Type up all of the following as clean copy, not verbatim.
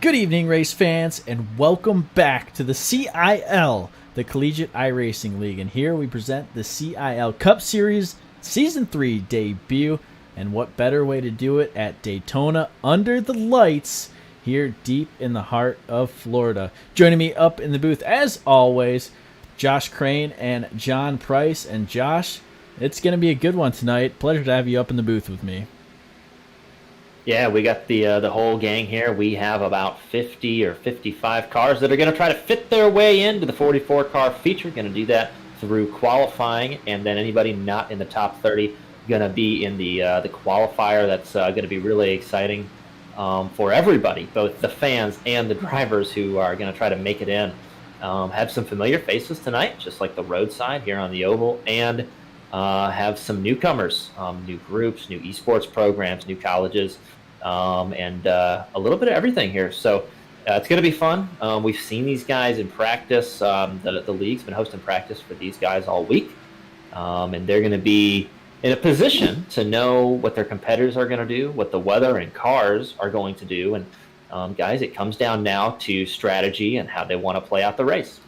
Good evening, race fans, and welcome back to the CiL, the Collegiate iRacing League. And here we present the CiL Cup Series Season 3 debut. And what better way to do it at Daytona under the lights here deep in the heart of Florida. Joining me up in the booth, as always, Josh Crane and John Price. And Josh, it's going to be a good one tonight. Pleasure to have you up in the booth with me. Yeah, we got the whole gang here. We have about 50 or 55 cars that are going to try to fit their way into the 44-car feature. Going to do that through qualifying, and then anybody not in the top 30 going to be in the qualifier. That's going to be really exciting for everybody, both the fans and the drivers who are going to try to make it in. Have some familiar faces tonight, just like the roadside here on the oval, and have some newcomers, new groups, new esports programs, new colleges, and a little bit of everything here. So it's going to be fun. We've seen these guys in practice. The league's been hosting practice for these guys all week, and they're going to be in a position to know what their competitors are going to do, what the weather and cars are going to do. And guys, it comes down now to strategy and how they want to play out the race.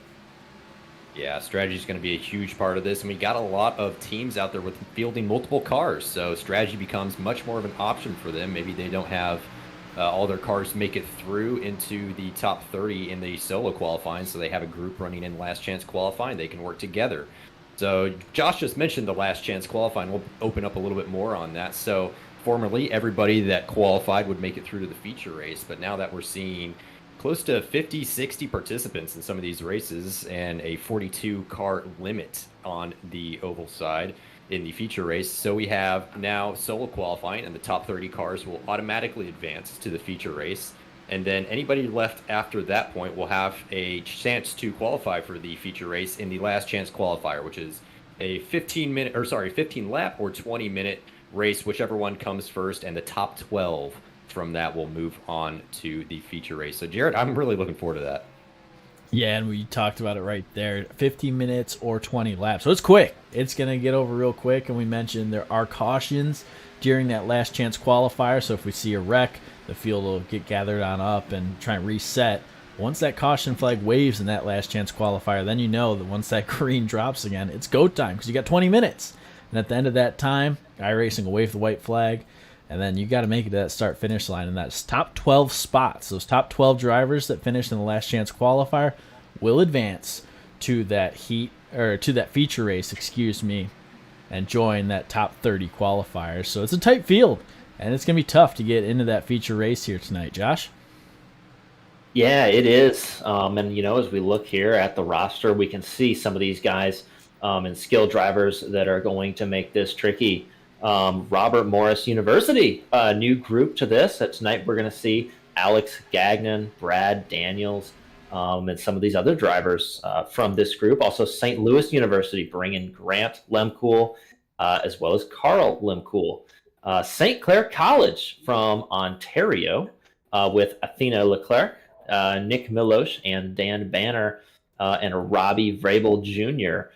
Yeah, strategy is going to be a huge part of this, and we got a lot of teams out there with fielding multiple cars, so strategy becomes much more of an option for them. Maybe they don't have all their cars make it through into the top 30 in the solo qualifying, so they have a group running in last chance qualifying. They can work together. So Josh just mentioned the last chance qualifying. We'll open up a little bit more on that. So formerly, everybody that qualified would make it through to the feature race, but now that we're seeing close to 50, 60 participants in some of these races and a 42 car limit on the oval side in the feature race. So we have now solo qualifying, and the top 30 cars will automatically advance to the feature race. And then anybody left after that point will have a chance to qualify for the feature race in the last chance qualifier, which is a 15 lap or 20-minute race, whichever one comes first, and the top 12 from that will move on to the feature race. So Jared, I'm really looking forward to that. Yeah, and we talked about it right there. 15 minutes or 20 laps. So it's quick. It's going to get over real quick. And we mentioned there are cautions during that last chance qualifier. So if we see a wreck, the field will get gathered on up and try and reset. Once that caution flag waves in that last chance qualifier, then you know that once that green drops again, it's go time because you got 20 minutes. And at the end of that time, iRacing will wave the white flag. And then you got to make it to that start-finish line, and that's top 12 spots. Those top 12 drivers that finished in the last chance qualifier will advance to that feature race, and join that top 30 qualifiers. So it's a tight field, and it's gonna be tough to get into that feature race here tonight, Josh. Yeah, it is. And as we look here at the roster, we can see some of these guys and skill drivers that are going to make this tricky. Robert Morris University, a new group to this. Tonight we're going to see Alex Gagnon, Brad Daniels, and some of these other drivers from this group. Also, St. Louis University bringing Grant Lemcool as well as Carl Lemcool. St. Clair College from Ontario with Athena Leclerc, Nick Milosh, and Dan Banner, and Robbie Vrabel Jr.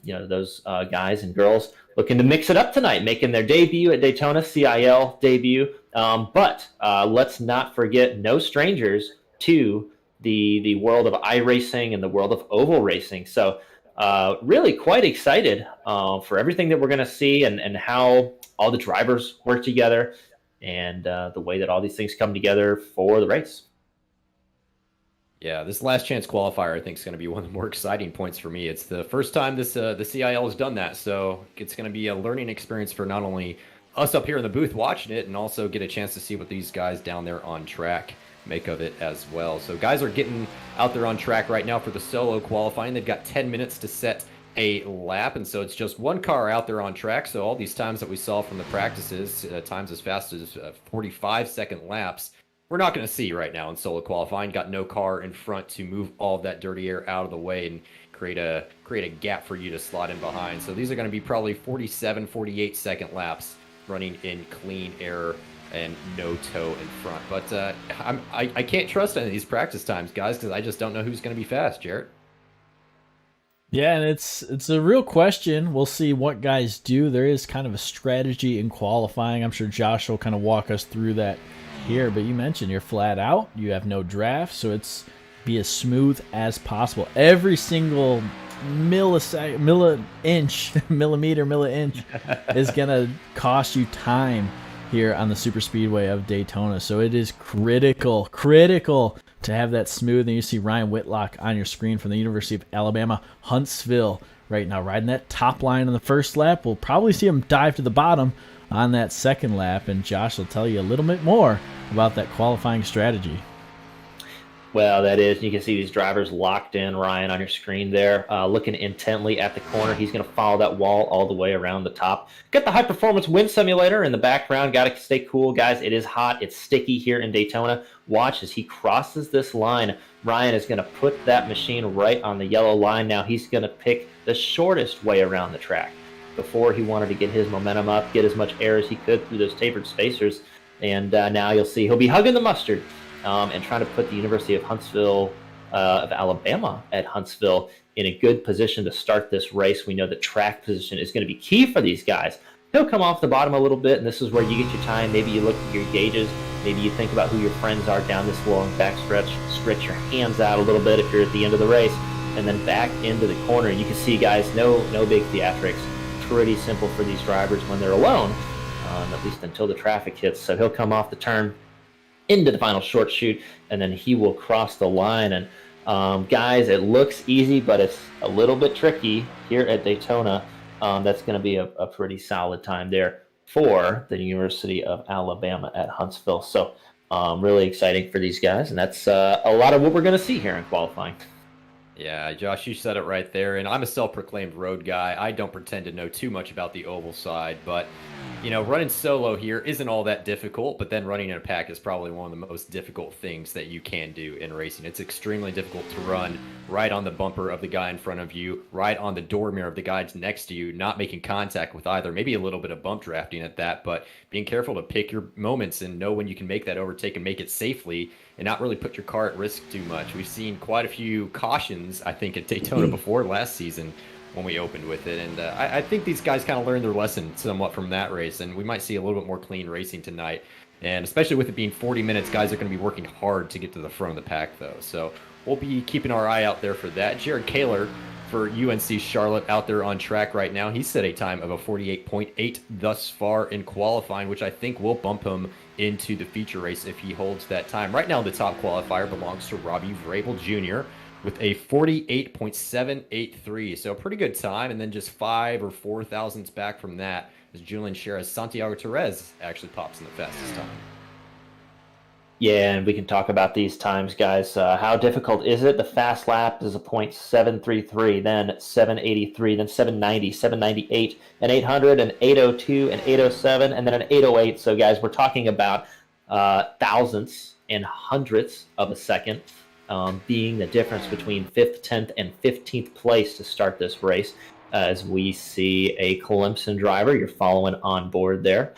Those guys and girls looking to mix it up tonight, making their debut at Daytona, CiL debut. But let's not forget, no strangers to the world of iRacing and the world of oval racing. So really quite excited for everything that we're going to see and how all the drivers work together and the way that all these things come together for the race. Yeah, this last chance qualifier, I think, is going to be one of the more exciting points for me. It's the first time the CiL has done that, so it's going to be a learning experience for not only us up here in the booth watching it, and also get a chance to see what these guys down there on track make of it as well. So guys are getting out there on track right now for the solo qualifying. They've got 10 minutes to set a lap, and so it's just one car out there on track. So all these times that we saw from the practices, times as fast as 45-second laps, we're not going to see right now in solo qualifying. Got no car in front to move all of that dirty air out of the way and create a gap for you to slot in behind. So these are going to be probably 47, 48-second laps running in clean air and no tow in front. But I can't trust any of these practice times, guys, because I just don't know who's going to be fast, Jarrett. Yeah, and it's a real question. We'll see what guys do. There is kind of a strategy in qualifying. I'm sure Josh will kind of walk us through that here, but you mentioned you're flat out. You have no draft, so it's be as smooth as possible. Every single millisecond, milli-inch is going to cost you time here on the super speedway of Daytona. So it is critical to have that smooth. And you see Ryan Whitlock on your screen from the University of Alabama, Huntsville right now, riding that top line on the first lap. We'll probably see him dive to the bottom on that second lap, and Josh will tell you a little bit more about that qualifying strategy. Well, that is, you can see these drivers locked in, Ryan, on your screen there, looking intently at the corner. He's going to follow that wall all the way around the top. Got the high-performance wind simulator in the background. Got to stay cool, guys. It is hot. It's sticky here in Daytona. Watch as he crosses this line. Ryan is going to put that machine right on the yellow line. Now he's going to pick the shortest way around the track. Before, he wanted to get his momentum up, get as much air as he could through those tapered spacers. And now you'll see he'll be hugging the mustard. And trying to put the University of Huntsville, of Alabama at Huntsville in a good position to start this race. We know that track position is going to be key for these guys. He'll come off the bottom a little bit, and this is where you get your time. Maybe you look at your gauges. Maybe you think about who your friends are down this long back stretch. Stretch your hands out a little bit if you're at the end of the race, and then back into the corner. You can see, guys, no big theatrics. Pretty simple for these drivers when they're alone, at least until the traffic hits. So he'll come off the turn into the final short chute, and then he will cross the line. And guys, it looks easy, but it's a little bit tricky here at Daytona. That's going to be a pretty solid time there for the University of Alabama at Huntsville. So really exciting for these guys, and that's a lot of what we're going to see here in qualifying. Yeah, Josh, you said it right there, and I'm a self-proclaimed road guy. I don't pretend to know too much about the oval side, but, you know, running solo here isn't all that difficult, but then running in a pack is probably one of the most difficult things that you can do in racing. It's extremely difficult to run right on the bumper of the guy in front of you, right on the door mirror of the guy next to you, not making contact with either, maybe a little bit of bump drafting at that, but being careful to pick your moments and know when you can make that overtake and make it safely and not really put your car at risk too much. We've seen quite a few cautions, I think, at Daytona before last season when we opened with it. And I think these guys kind of learned their lesson somewhat from that race, and we might see a little bit more clean racing tonight. And especially with it being 40 minutes, guys are going to be working hard to get to the front of the pack, though. So we'll be keeping our eye out there for that. Jared Kaler for UNC Charlotte out there on track right now. He set a time of a 48.8 thus far in qualifying, which I think will bump him into the feature race if he holds that time. Right now, the top qualifier belongs to Robbie Vrabel Jr. with a 48.783. So a pretty good time, and then just 5 or 4 thousandths back from that as Julian Schere's Santiago Perez actually pops in the fastest time. Yeah, and we can talk about these times, guys. How difficult is it? The fast lap is a .733, then 783, then 790, 798, an 800, an 802, an 807, and then an 808. So, guys, we're talking about thousandths and hundredths of a second being the difference between 5th, 10th, and 15th place to start this race. As we see a Clemson driver, you're following on board there.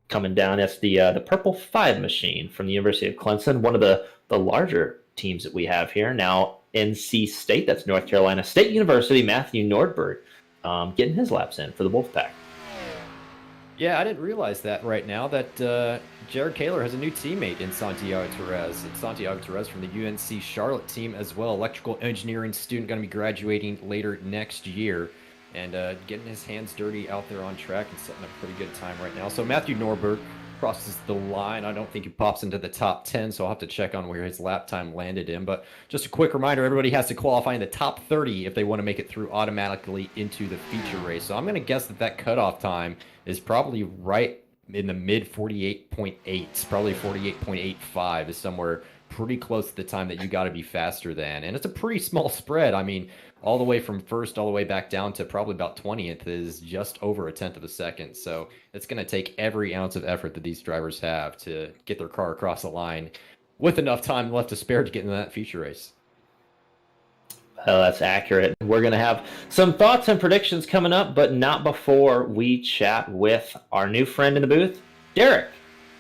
Coming down, that's the Purple 5 machine from the University of Clemson, one of the larger teams that we have here. Now, NC State, that's North Carolina State University, Matthew Nordberg getting his laps in for the Wolfpack. Yeah, I didn't realize that right now, that Jared Kaler has a new teammate in Santiago Perez. It's Santiago Perez from the UNC Charlotte team as well, electrical engineering student, going to be graduating later next year. And getting his hands dirty out there on track and setting a pretty good time right now. So Matthew Norberg crosses the line. I don't think he pops into the top 10, so I'll have to check on where his lap time landed in. But just a quick reminder, everybody has to qualify in the top 30 if they want to make it through automatically into the feature race. So I'm going to guess that cutoff time is probably right in the mid 48.8, probably 48.85 is somewhere pretty close to the time that you got to be faster than. And it's a pretty small spread. I mean, all the way from first all the way back down to probably about 20th is just over a tenth of a second. So it's going to take every ounce of effort that these drivers have to get their car across the line with enough time left to spare to get into that feature race. Well, that's accurate. We're going to have some thoughts and predictions coming up, but not before we chat with our new friend in the booth, Derek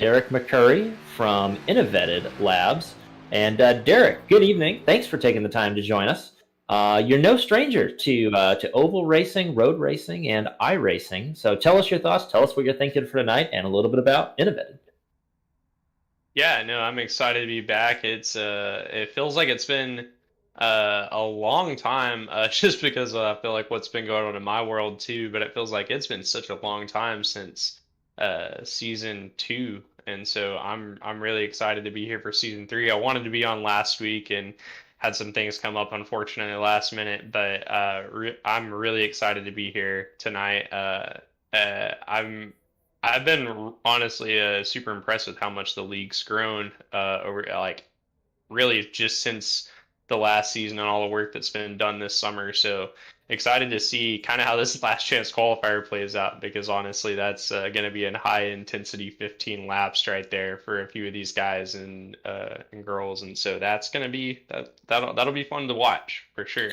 McCurry from InnoVetted Labs. And Derek, good evening. Thanks for taking the time to join us. You're no stranger to oval racing, road racing, and iRacing. So tell us your thoughts. Tell us what you're thinking for tonight and a little bit about InnoVetted. Yeah, no, I'm excited to be back. It feels like it's been a long time, just because I feel like what's been going on in my world too. But it feels like it's been such a long time since season 2, and so I'm really excited to be here for season 3. I wanted to be on last week and had some things come up unfortunately last minute, but I'm really excited to be here tonight. I've been honestly super impressed with how much the league's grown over like really just since the last season and all the work that's been done this summer. So excited to see kind of how this last chance qualifier plays out, because honestly, that's going to be a high intensity 15 laps right there for a few of these guys and girls, and so that's going to be that'll be fun to watch for sure.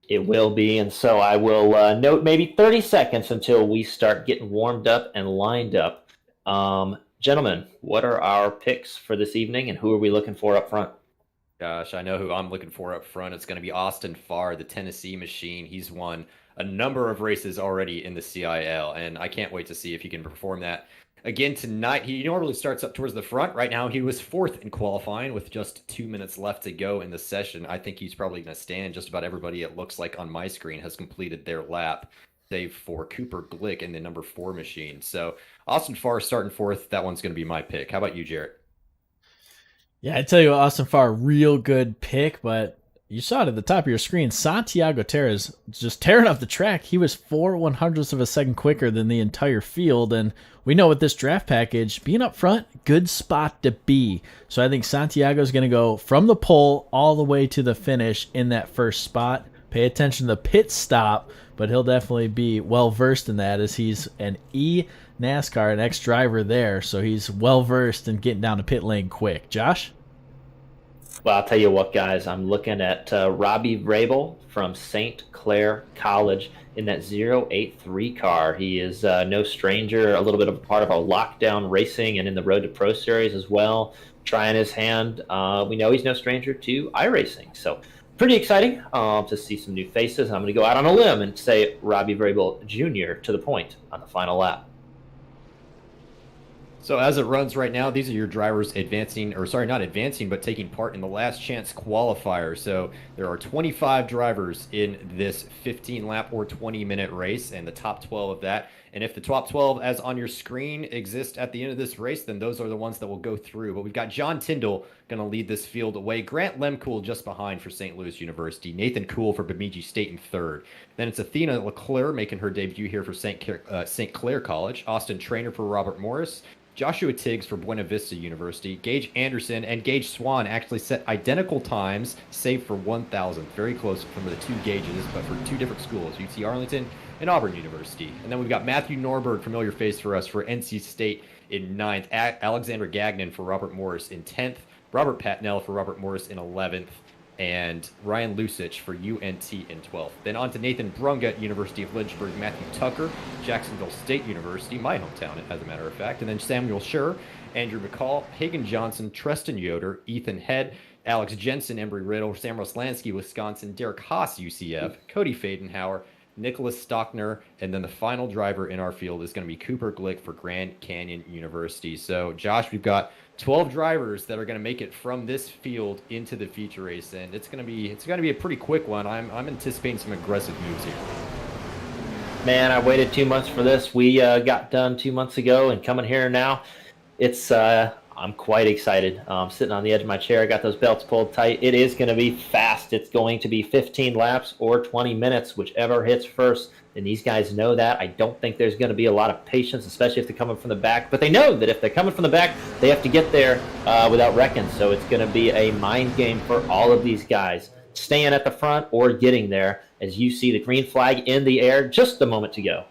It will be, and so I will note maybe 30 seconds until we start getting warmed up and lined up. Gentlemen, what are our picks for this evening, and who are we looking for up front? Gosh, I know who I'm looking for up front. It's going to be Austin Farr, the Tennessee machine. He's won a number of races already in the CIL, and I can't wait to see if he can perform that again tonight. He normally starts up towards the front. Right now, he was 4th in qualifying with just 2 minutes left to go in the session. I think he's probably going to stand. Just about everybody, it looks like on my screen, has completed their lap, save for Cooper Glick in the number 4 machine. So Austin Farr starting 4th. That one's going to be my pick. How about you, Jarrett? Yeah, I tell you what, Austin Farr, real good pick, but you saw it at the top of your screen. Santiago Terra's just tearing up the track. He was 4/100ths of a second quicker than the entire field, and we know with this draft package, being up front, good spot to be. So I think Santiago's going to go from the pole all the way to the finish in that first spot. Pay attention to the pit stop, but he'll definitely be well-versed in that, as he's an NASCAR, an ex-driver there, so he's well-versed in getting down the pit lane quick. Josh? Well, I'll tell you what, guys. I'm looking at Robbie Rabel from St. Clair College in that 083 car. He is no stranger, a little bit of a part of our lockdown racing and in the Road to Pro Series as well, trying his hand. We know he's no stranger to iRacing, so pretty exciting to see some new faces. I'm going to go out on a limb and say Robbie Rabel Jr. to the point on the final lap. So as it runs right now, these are your drivers advancing, or sorry, not advancing, but taking part in the last chance qualifier. So there are 25 drivers in this 15-lap or 20-minute race, and the top 12 of that. And if the top 12, as on your screen, exist at the end of this race, then those are the ones that will go through. But we've got John Tyndall going to lead this field away. Grant Lemcool just behind for St. Louis University. Nathan Cool for Bemidji State in 3rd. Then it's Athena Leclerc making her debut here for St. Clair College. Austin Trainer for Robert Morris. Joshua Tiggs for Buena Vista University. Gage Anderson and Gage Swan actually set identical times, save for 1,000. Very close from the 2 Gages, but for 2 different schools, UT Arlington and Auburn University. And then we've got Matthew Norberg, familiar face for us, for NC State in 9th. Alexander Gagnon for Robert Morris in 10th. Robert Patnell for Robert Morris in 11th. And Ryan Lusich for UNT in 12th. Then on to Nathan Brunga at University of Lynchburg, Matthew Tucker, Jacksonville State University, my hometown, as a matter of fact. And then Samuel Schur, Andrew McCall, Hagen Johnson, Treston Yoder, Ethan Head, Alex Jensen, Embry Riddle, Sam Roslansky, Wisconsin, Derek Haas, UCF, Cody Fadenhauer, Nicholas Stockner, and then the final driver in our field is going to be Cooper Glick for Grand Canyon University. So, Josh, we've got 12 drivers that are going to make it from this field into the feature race, and it's going to be a pretty quick one. I'm anticipating some aggressive moves here. Man, I waited 2 months for this. We got done 2 months ago, and coming here now, it's I'm quite excited. Sitting on the edge of my chair, I got those belts pulled tight. It is going to be fast. It's going to be 15 laps or 20 minutes, whichever hits first. And these guys know that. I don't think there's going to be a lot of patience, especially if they're coming from the back. But they know that if they're coming from the back, they have to get there without wrecking. So it's going to be a mind game for all of these guys, staying at the front or getting there, as you see the green flag in the air just a moment to go.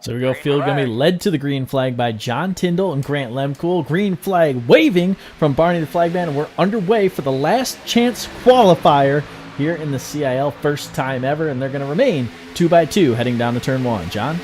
So we go, field going to be led to the green flag by John Tyndall and Grant Lemcool. Green flag waving from Barney the Flagman, and we're underway for the last chance qualifier here in the CIL, first time ever, and they're going to remain 2x2 heading down to turn 1. John?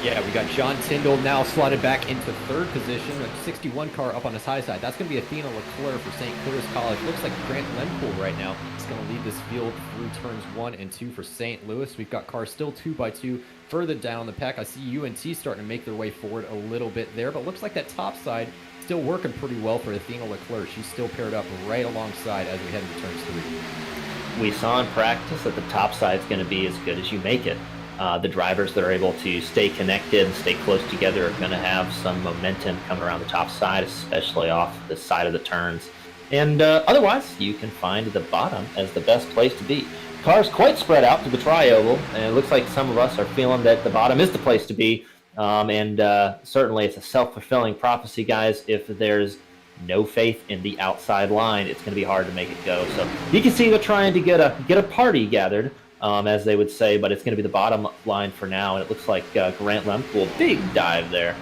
Yeah, we got John Tyndall now slotted back into third position. A 61 car up on his high side. That's going to be Athena Leclerc for St. Clair's College. Looks like Grant Lempool right now is going to lead this field through turns 1 and 2 for St. Louis. We've got cars still 2x2 further down the pack. I see UNT starting to make their way forward a little bit there, but looks like that top side still working pretty well for Athena Leclerc. She's still paired up right alongside as we head into turns 3. We saw in practice that the top side is going to be as good as you make it. The drivers that are able to stay connected and stay close together are going to have some momentum coming around the top side, especially off the side of the turns. And otherwise, you can find the bottom as the best place to be. Cars quite spread out to the tri-oval, and it looks like some of us are feeling that the bottom is the place to be. Certainly it's a self-fulfilling prophecy, guys. If there's no faith in the outside line, it's going to be hard to make it go. So you can see they're trying to get a party gathered, as they would say, but it's going to be the bottom line for now. And it looks like Grant Lempool, big dive there.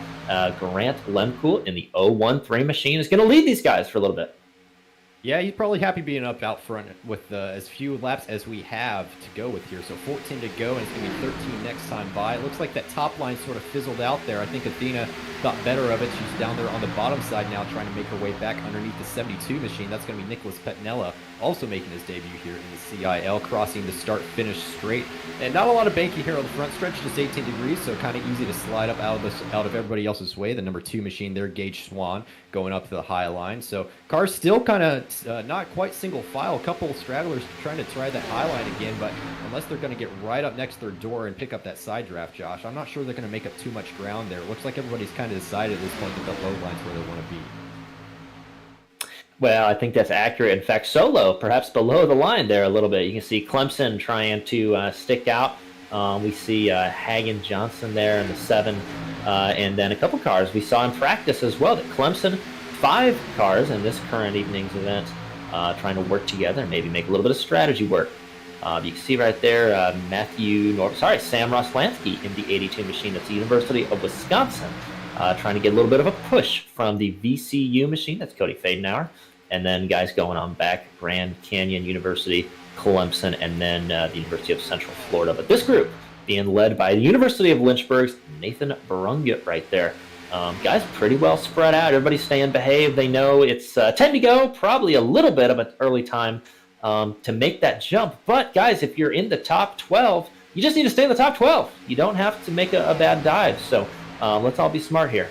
Grant Lempool in the 013 machine is going to lead these guys for a little bit. Yeah, he's probably happy being up out front with as few laps as we have to go with here. So 14 to go, and it's going to be 13 next time by. It looks like that top line sort of fizzled out there. I think Athena got better of it. She's down there on the bottom side now trying to make her way back underneath the 72 machine. That's going to be Nicholas Petnella also making his debut here in the CIL, crossing the start-finish straight. And not a lot of banking here on the front stretch, just 18 degrees, so kind of easy to slide up out of everybody else's way. The number 2 machine there, Gage Swan, going up to the high line. So cars still kind of not quite single file. A couple of stragglers trying to try that high line again, but unless they're going to get right up next to their door and pick up that side draft, Josh, I'm not sure they're going to make up too much ground there. It looks like everybody's kind of decided at this point that the low line's where they want to be. Well, I think that's accurate. In fact, Solo, perhaps below the line there a little bit. You can see Clemson trying to stick out. We see Hagen Johnson there in the 7, and then a couple cars we saw in practice as well. That Clemson, 5 cars in this current evening's event, trying to work together and maybe make a little bit of strategy work. You can see right there Sam Roslansky in the 82 machine. That's the University of Wisconsin, trying to get a little bit of a push from the VCU machine. That's Cody Fadenauer. And then guys going on back, Grand Canyon University, Clemson, and then the University of Central Florida. But this group being led by the University of Lynchburg's Nathan Brungut right there. Guys pretty well spread out. Everybody's staying behaved. They know it's 10 to go, probably a little bit of an early time to make that jump. But guys, if you're in the top 12, you just need to stay in the top 12. You don't have to make a bad dive. So let's all be smart here.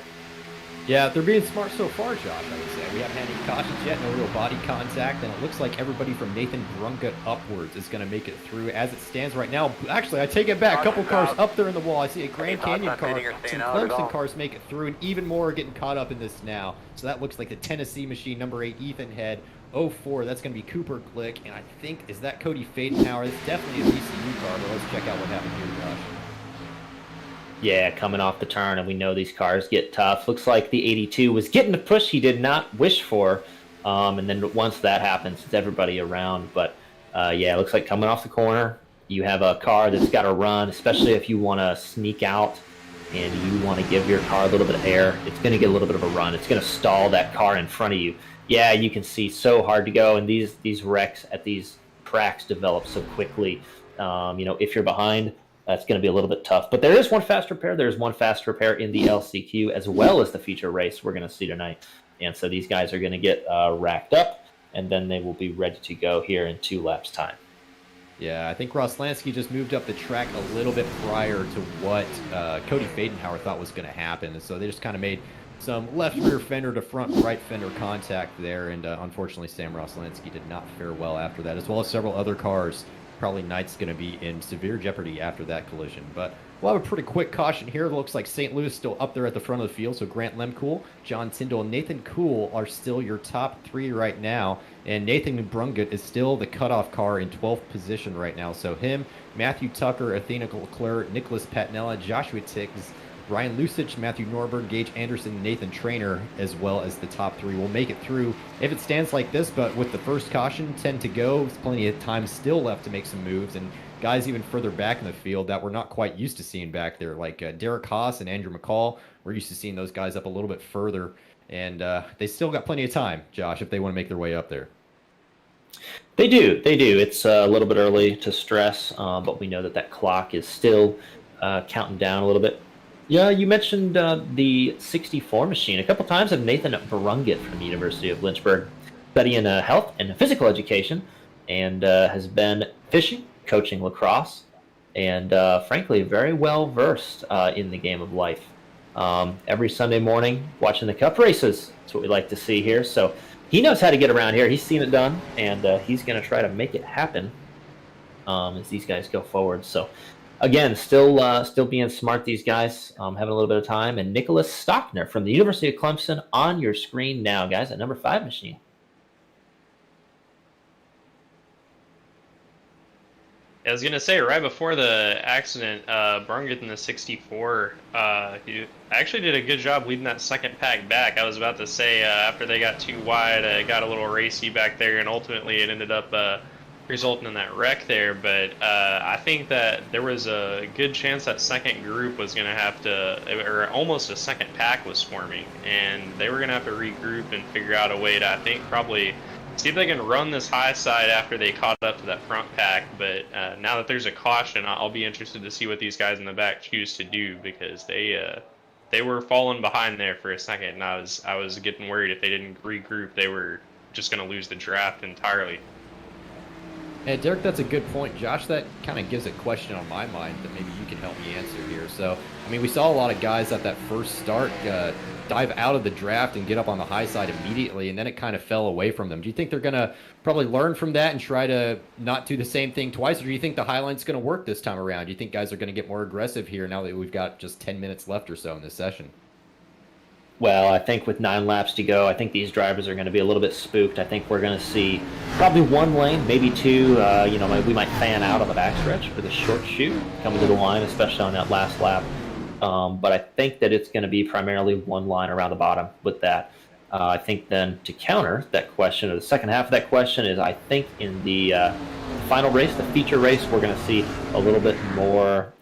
Yeah, they're being smart so far, Josh, I would say. We haven't had any cautions yet, no real body contact, and it looks like everybody from Nathan Brungut upwards is going to make it through as it stands right now. Actually, I take it back. A couple cars up there in the wall. I see a Grand Canyon car, some Clemson cars make it through, and even more are getting caught up in this now. So that looks like the Tennessee machine, number 8, Ethan Head. 04, that's going to be Cooper Glick, and I think, is that Cody Fadenauer? It's definitely a VCU car, but let's check out what happened here, Josh. Yeah, coming off the turn, and we know these cars get tough. Looks like the 82 was getting the push he did not wish for, and then once that happens, it's everybody around. But yeah, it looks like coming off the corner, you have a car that's got to run, especially if you want to sneak out and you want to give your car a little bit of air. It's going to get a little bit of a run. It's going to stall that car in front of you. Yeah, you can see so hard to go, and these wrecks at these tracks develop so quickly. If you're behind, that's going to be a little bit tough. But there is one fast repair. There's one fast repair in the LCQ as well as the feature race we're going to see tonight. And so these guys are going to get racked up, and then they will be ready to go here in 2 laps time. Yeah, I think Roslansky just moved up the track a little bit prior to what Cody Fadenauer thought was going to happen. And so they just kind of made some left rear fender to front right fender contact there. And unfortunately, Sam Roslansky did not fare well after that, as well as several other cars. Probably Knight's going to be in severe jeopardy after that collision. But we'll have a pretty quick caution here. It looks like St. Louis still up there at the front of the field. So Grant Lempool, John Tyndall, and Nathan Kuhl are still your top 3 right now. And Nathan Brungut is still the cutoff car in 12th position right now. So him, Matthew Tucker, Athena Leclerc, Nicholas Patnella, Joshua Tiggs, Ryan Lusich, Matthew Norberg, Gage Anderson, Nathan Trainer, as well as the top 3 will make it through if it stands like this. But with the first caution, 10 to go, there's plenty of time still left to make some moves. And guys even further back in the field that we're not quite used to seeing back there, like Derek Haas and Andrew McCall. We're used to seeing those guys up a little bit further. And they still got plenty of time, Josh, if they want to make their way up there. They do. It's a little bit early to stress, but we know that clock is still counting down a little bit. Yeah, you mentioned the 64 machine. A couple times of Nathan Barunget from the University of Lynchburg, studying health and physical education, and has been fishing, coaching lacrosse, and frankly, very well versed in the game of life. Every Sunday morning, watching the cup races. That's what we like to see here. So he knows how to get around here. He's seen it done, and he's going to try to make it happen as these guys go forward. So again, still being smart, these guys, having a little bit of time. And Nicholas Stockner from the University of Clemson on your screen now, guys, at number 5 machine. I was gonna say right before the accident, Brunget in the 64, he actually did a good job leading that second pack back. I was about to say after they got too wide, it got a little racy back there, and ultimately it ended up resulting in that wreck there. But I think that there was a good chance that second group was gonna have to, or almost a second pack was forming, and they were gonna have to regroup and figure out a way to, I think, probably see if they can run this high side after they caught up to that front pack. But now that there's a caution, I'll be interested to see what these guys in the back choose to do, because they were falling behind there for a second, and I was getting worried if they didn't regroup, they were just going to lose the draft entirely. Hey, Derek, that's a good point. Josh, that kind of gives a question on my mind that maybe you can help me answer here. So, I mean, we saw a lot of guys at that first start dive out of the draft and get up on the high side immediately, and then it kind of fell away from them. Do you think they're going to probably learn from that and try to not do the same thing twice, or do you think the Highline's going to work this time around? Do you think guys are going to get more aggressive here now that we've got just 10 minutes left or so in this session? Well, I think with 9 laps to go, I think these drivers are going to be a little bit spooked. I think we're going to see probably 1 lane, maybe 2. We might fan out on the backstretch for the short chute coming to the line, especially on that last lap. But I think that it's going to be primarily 1 line around the bottom with that. I think then to counter that question, or the second half of that question, is I think in the final race, the feature race, we're going to see a little bit more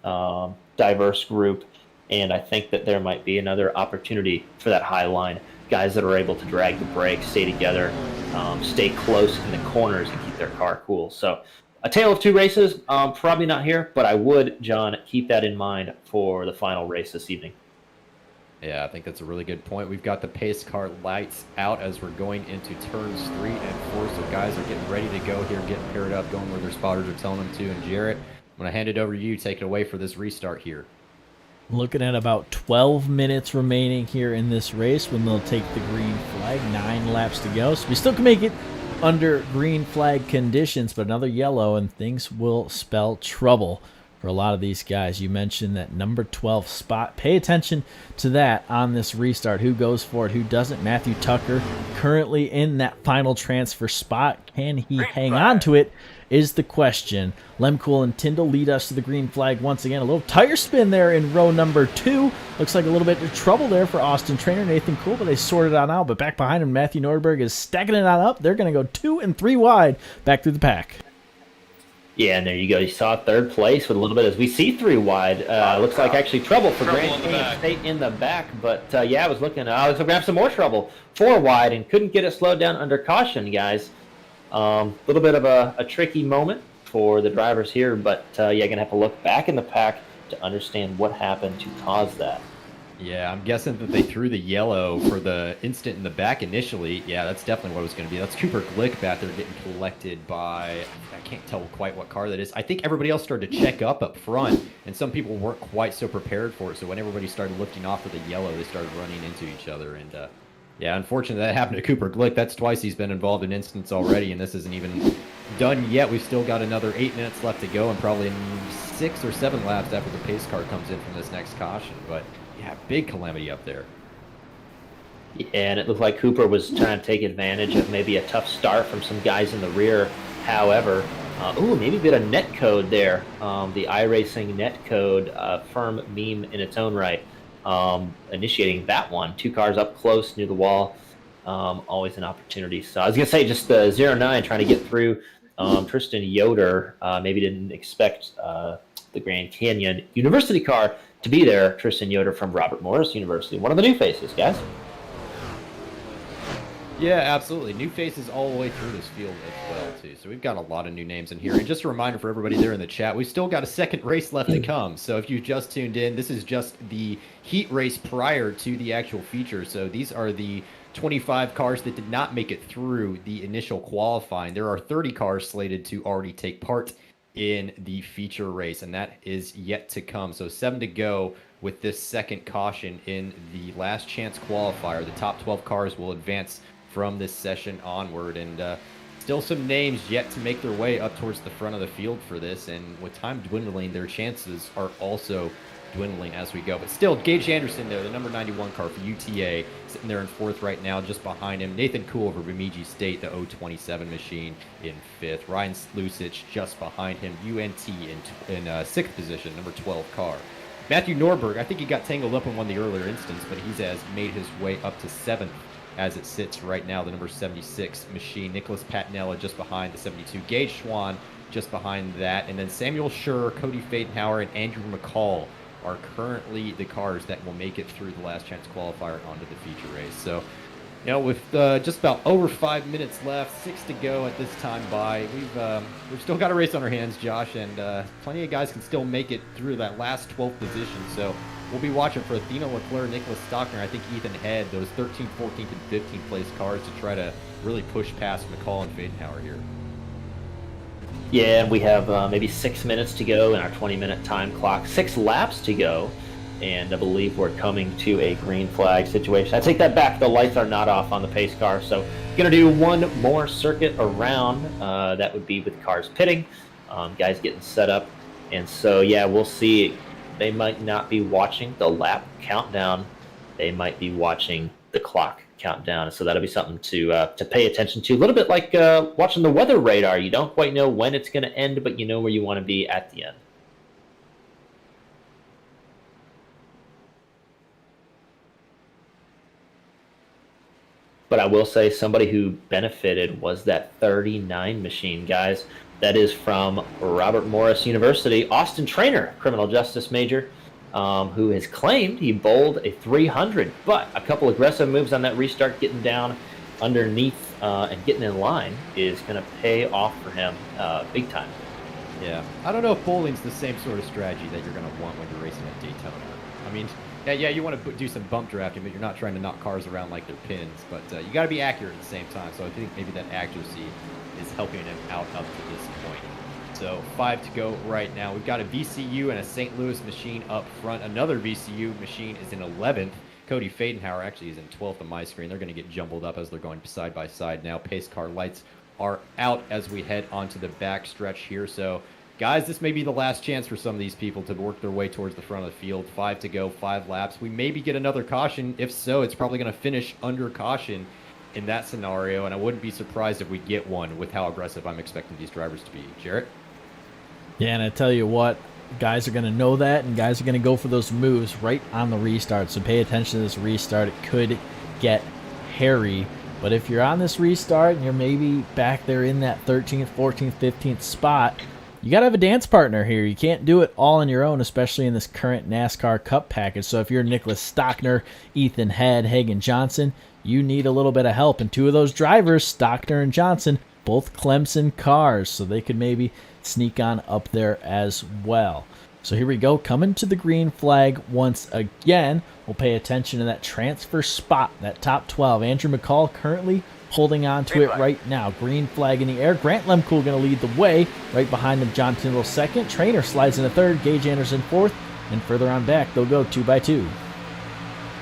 diverse group. And I think that there might be another opportunity for that high line. Guys that are able to drag the brake, stay together, stay close in the corners, and keep their car cool. So a tale of 2 races, probably not here, but I would, John, keep that in mind for the final race this evening. Yeah, I think that's a really good point. We've got the pace car lights out as we're going into turns 3 and 4. So guys are getting ready to go here, getting paired up, going where their spotters are telling them to. And Jarrett, I'm going to hand it over to you. Take it away for this restart here. Looking at about 12 minutes remaining here in this race when they'll take the green flag. 9 laps to go. So we still can make it under green flag conditions, but another yellow and things will spell trouble for a lot of these guys. You mentioned that number 12 spot. Pay attention to that on this restart. Who goes for it, who doesn't? Matthew Tucker currently in that final transfer spot. Can he hang on to it is the question. Lemcool and Tyndall lead us to the green flag once again. A little tire spin there in row number 2. Looks like a little bit of trouble there for Austin Trainer, Nathan Cool, but they sorted it out. But back behind him, Matthew Nordberg is stacking it on up. They're going to go 2 and 3 wide back through the pack. Yeah, and there you go. You saw 3rd place with a little bit as we see 3 wide. Looks like actually trouble for Grand Canyon State in the back. But yeah, I was looking. I was going to have some more trouble. 4 wide and couldn't get it slowed down under caution, guys. A little bit of a tricky moment for the drivers here, but you're going to have to look back in the pack to understand what happened to cause that. Yeah, I'm guessing that they threw the yellow for the instant in the back initially. Yeah, that's definitely what it was going to be. That's Cooper Glick back there getting collected by, I can't tell quite what car that is. I think everybody else started to check up front, and some people weren't quite so prepared for it. So when everybody started looking off for the yellow, they started running into each other. And yeah, unfortunately, that happened to Cooper Glick. That's twice he's been involved in incidents already, and this isn't even done yet. We've still got another 8 minutes left to go, and probably 6 or 7 laps after the pace car comes in from this next caution. But yeah, big calamity up there. Yeah, and it looked like Cooper was trying to take advantage of maybe a tough start from some guys in the rear. However, maybe a bit of net code there. The iRacing net code, firm meme in its own right. Initiating that one. 2 cars up close near the wall. Always an opportunity. So I was going to say just the 09 trying to get through. Tristan Yoder maybe didn't expect the Grand Canyon University car to be there. Tristan Yoder from Robert Morris University. One of the new faces, guys. Yeah, absolutely. New faces all the way through this field as well, too. So we've got a lot of new names in here. And just a reminder for everybody there in the chat, we've still got a second race left to come. So if you just tuned in, this is just the heat race prior to the actual feature. So these are the 25 cars that did not make it through the initial qualifying. There are 30 cars slated to already take part in the feature race, and that is yet to come. So 7 to go with this second caution in the last chance qualifier. The top 12 cars will advance from this session onward, and still some names yet to make their way up towards the front of the field for this, and with time dwindling, their chances are also dwindling as we go. But still, Gage Anderson there, the number 91 car for UTA, sitting there in 4th right now, just behind him. Nathan Kuhl over Bemidji State, the 027 machine, in 5th. Ryan Lusich just behind him, UNT in 6th position, number 12 car. Matthew Norberg, I think he got tangled up in one of the earlier instances, but he has made his way up to 7th as it sits right now, the number 76 machine. Nicholas Patinella just behind the 72. Gage Schwann just behind that. And then Samuel Schur, Cody Fadenhauer, and Andrew McCall are currently the cars that will make it through the last chance qualifier onto the feature race. So, you know, with just about over 5 minutes left, 6 to go at this time by, we've still got a race on our hands, Josh, and plenty of guys can still make it through that last 12th position. So we'll be watching for Athena Leclerc, Nicholas Stockner, I think Ethan Head, those 13th, 14th, and 15th place cars to try to really push past McCall and Fadenhauer here. Yeah, and we have maybe 6 minutes to go in our 20-minute time clock, 6 laps to go, and I believe we're coming to a green flag situation. I take that back. The lights are not off on the pace car, so going to do one more circuit around. That would be with cars pitting, guys getting set up, and so, yeah, we'll see. They might not be watching the lap countdown. They might be watching the clock countdown. So that'll be something to pay attention to. A little bit like watching the weather radar. You don't quite know when it's going to end, but you know where you want to be at the end. But I will say somebody who benefited was that 39 machine, guys. That is from Robert Morris University. Austin Trainer, criminal justice major, who has claimed he bowled a 300, but a couple aggressive moves on that restart, getting down underneath and getting in line, is going to pay off for him big time. Yeah, I don't know if bowling's the same sort of strategy that you're going to want when you're racing at Daytona. I mean, yeah, you want to do some bump drafting, but you're not trying to knock cars around like they're pins. But you got to be accurate at the same time. So I think maybe that accuracy is helping him out up to this point. So 5 to go right now. We've got a VCU and a St. Louis machine up front. Another VCU machine is in 11th. Cody Fadenhauer actually is in 12th on my screen. They're going to get jumbled up as they're going side by side now. Pace car lights are out as we head onto the back stretch here. So, guys, this may be the last chance for some of these people to work their way towards the front of the field. 5 to go, 5 laps. We maybe get another caution. If so, it's probably going to finish under caution in that scenario, and I wouldn't be surprised if we get one with how aggressive I'm expecting these drivers to be. Jarrett? Yeah, and I tell you what, guys are going to know that, and guys are going to go for those moves right on the restart. So pay attention to this restart. It could get hairy. But if you're on this restart and you're maybe back there in that 13th, 14th, 15th spot, you got to have a dance partner here. You can't do it all on your own, especially in this current NASCAR Cup package. So if you're Nicholas Stockner, Ethan Head, Hagan Johnson, you need a little bit of help. And two of those drivers, Stockner and Johnson, both Clemson cars, so they could maybe sneak on up there as well. So here we go, coming to the green flag once again. We'll pay attention to that transfer spot, that top 12. Andrew McCall currently holding on to it right now. Green flag in the air. Grant Lemcool going to lead the way. Right behind him, John Tyndall second. Trainer slides into third. Gage Anderson fourth. And further on back, they'll go 2 by 2.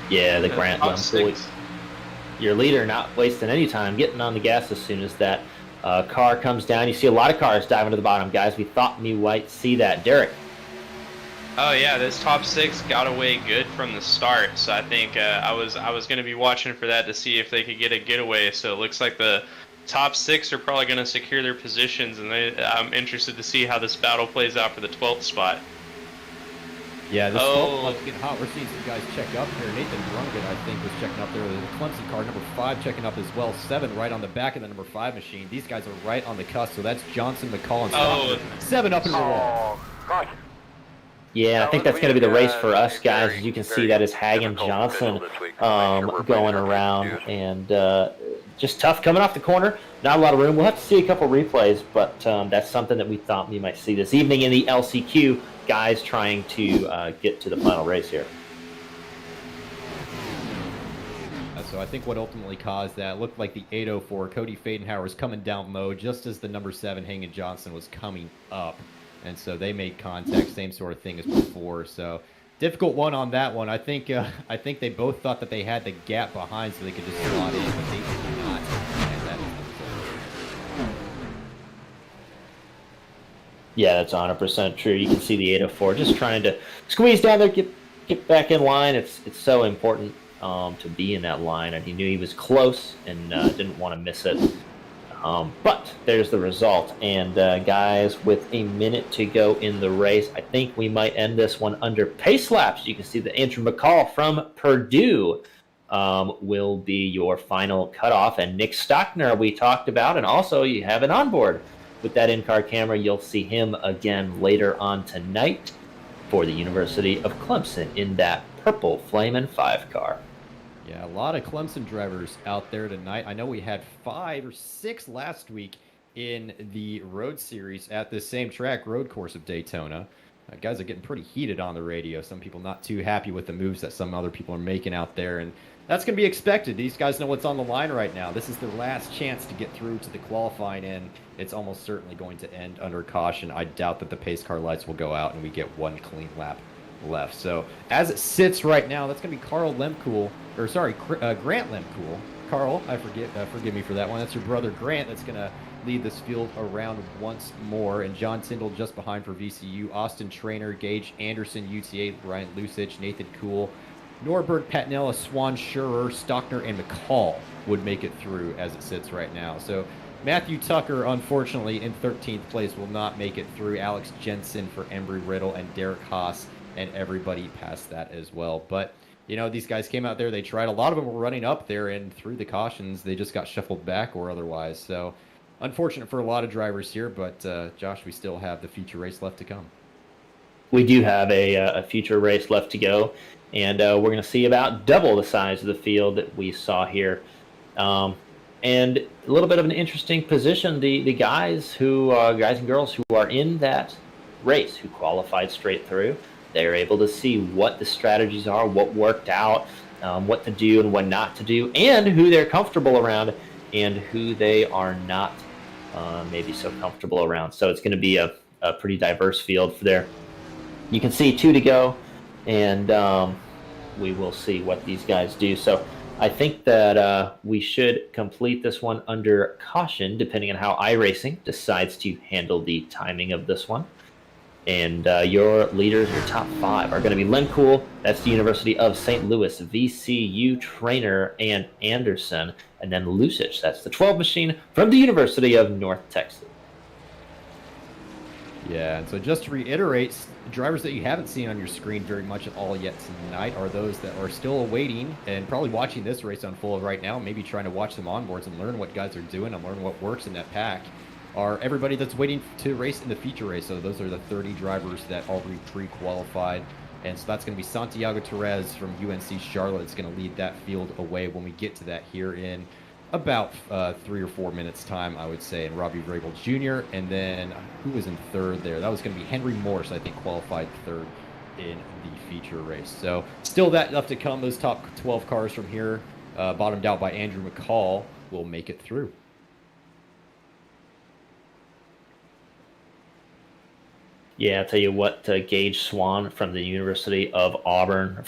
Yeah, the Grant Lemcool, your leader, not wasting any time, getting on the gas as soon as that car comes down. You see a lot of cars diving to the bottom, guys. We thought we might see that. Derek. Oh yeah, this top 6 got away good from the start, so I think I was going to be watching for that to see if they could get a getaway. So it looks like the top 6 are probably going to secure their positions, and I'm interested to see how this battle plays out for the 12th spot. Yeah, this 12th spot's getting hot. We're seeing some guys check up here. Nathan Drungan, I think, was checking up there. The Clemson car, number 5, checking up as well. 7 right on the back of the number 5 machine. These guys are right on the cusp, so that's Johnson, McCall, and Stockton. 7 up in the wall. Yeah, I think that's going to be the race for us, guys. As you can see, that is Hagan Johnson going around, and just tough coming off the corner. Not a lot of room. We'll have to see a couple replays, but that's something that we thought we might see this evening in the LCQ. Guys trying to get to the final race here. So I think what ultimately caused that looked like the 804 Cody Fadenhauer was coming down low just as the number 7 Hagen Johnson was coming up, and so they made contact, same sort of thing as before. So difficult one on that one. I think they both thought that they had the gap behind so they could just slot in, but they did not. And that is the result. Yeah, that's 100% true. You can see the 804 just trying to squeeze down there, get back in line. It's so important to be in that line, and he knew he was close and didn't want to miss it. But there's the result. And guys, with a minute to go in the race, I think we might end this one under pace laps. You can see that Andrew McCall from Purdue will be your final cutoff. And Nick Stockner we talked about, and also you have it on board with that in-car camera. You'll see him again later on tonight for the University of Clemson in that purple Flamin' 5 car. Yeah, a lot of Clemson drivers out there tonight. I know we had 5 or 6 last week in the road series at this same track, road course of Daytona. Guys are getting pretty heated on the radio. Some people not too happy with the moves that some other people are making out there, and that's going to be expected. These guys know what's on the line right now. This is their last chance to get through to the qualifying, and it's almost certainly going to end under caution. I doubt that the pace car lights will go out and we get one clean lap left. So as it sits right now, that's going to be Grant Lemkool. Carl, forgive me for that one. That's your brother Grant that's going to lead this field around once more. And John Tyndall just behind for VCU. Austin Trainer, Gage Anderson, UTA, Ryan Lusich, Nathan Kuhl, Norberg, Patnella, Swan, Schurer, Stockner, and McCall would make it through as it sits right now. So Matthew Tucker, unfortunately, in 13th place, will not make it through. Alex Jensen for Embry Riddle and Derek Haas, and everybody past that as well. But, you know, these guys came out there, they tried. A lot of them were running up there, and through the cautions, they just got shuffled back or otherwise. So unfortunate for a lot of drivers here, but, Josh, we still have the feature race left to come. We do have a future race left to go, and we're going to see about double the size of the field that we saw here. And a little bit of an interesting position, the guys and girls who are in that race, who qualified straight through, they're able to see what the strategies are, what worked out, what to do and what not to do, and who they're comfortable around and who they are not maybe so comfortable around. So it's going to be a pretty diverse field for there. You can see 2 to go, and we will see what these guys do. So I think that we should complete this one under caution, depending on how iRacing decides to handle the timing of this one. And your leaders, your top 5, are going to be Lemkool, that's the University of St. Louis, VCU, Trainer, and Anderson, and then Lusich, that's the 12 machine from the University of North Texas. Yeah, and so just to reiterate, drivers that you haven't seen on your screen very much at all yet tonight are those that are still awaiting and probably watching this race unfold right now, maybe trying to watch some onboards and learn what guys are doing and learn what works in that pack, are everybody that's waiting to race in the feature race. So those are the 30 drivers that already pre-qualified. And so that's going to be Santiago Torres from UNC Charlotte that's going to lead that field away when we get to that here in about 3 or 4 minutes time, I would say. And Robbie Vrabel Jr. And then who was in third there? That was going to be Henry Morse, I think, qualified third in the feature race. So still that left to come. Those top 12 cars from here, bottomed out by Andrew McCall, will make it through. Yeah, I'll tell you what, Gage Swan from the University of Auburn,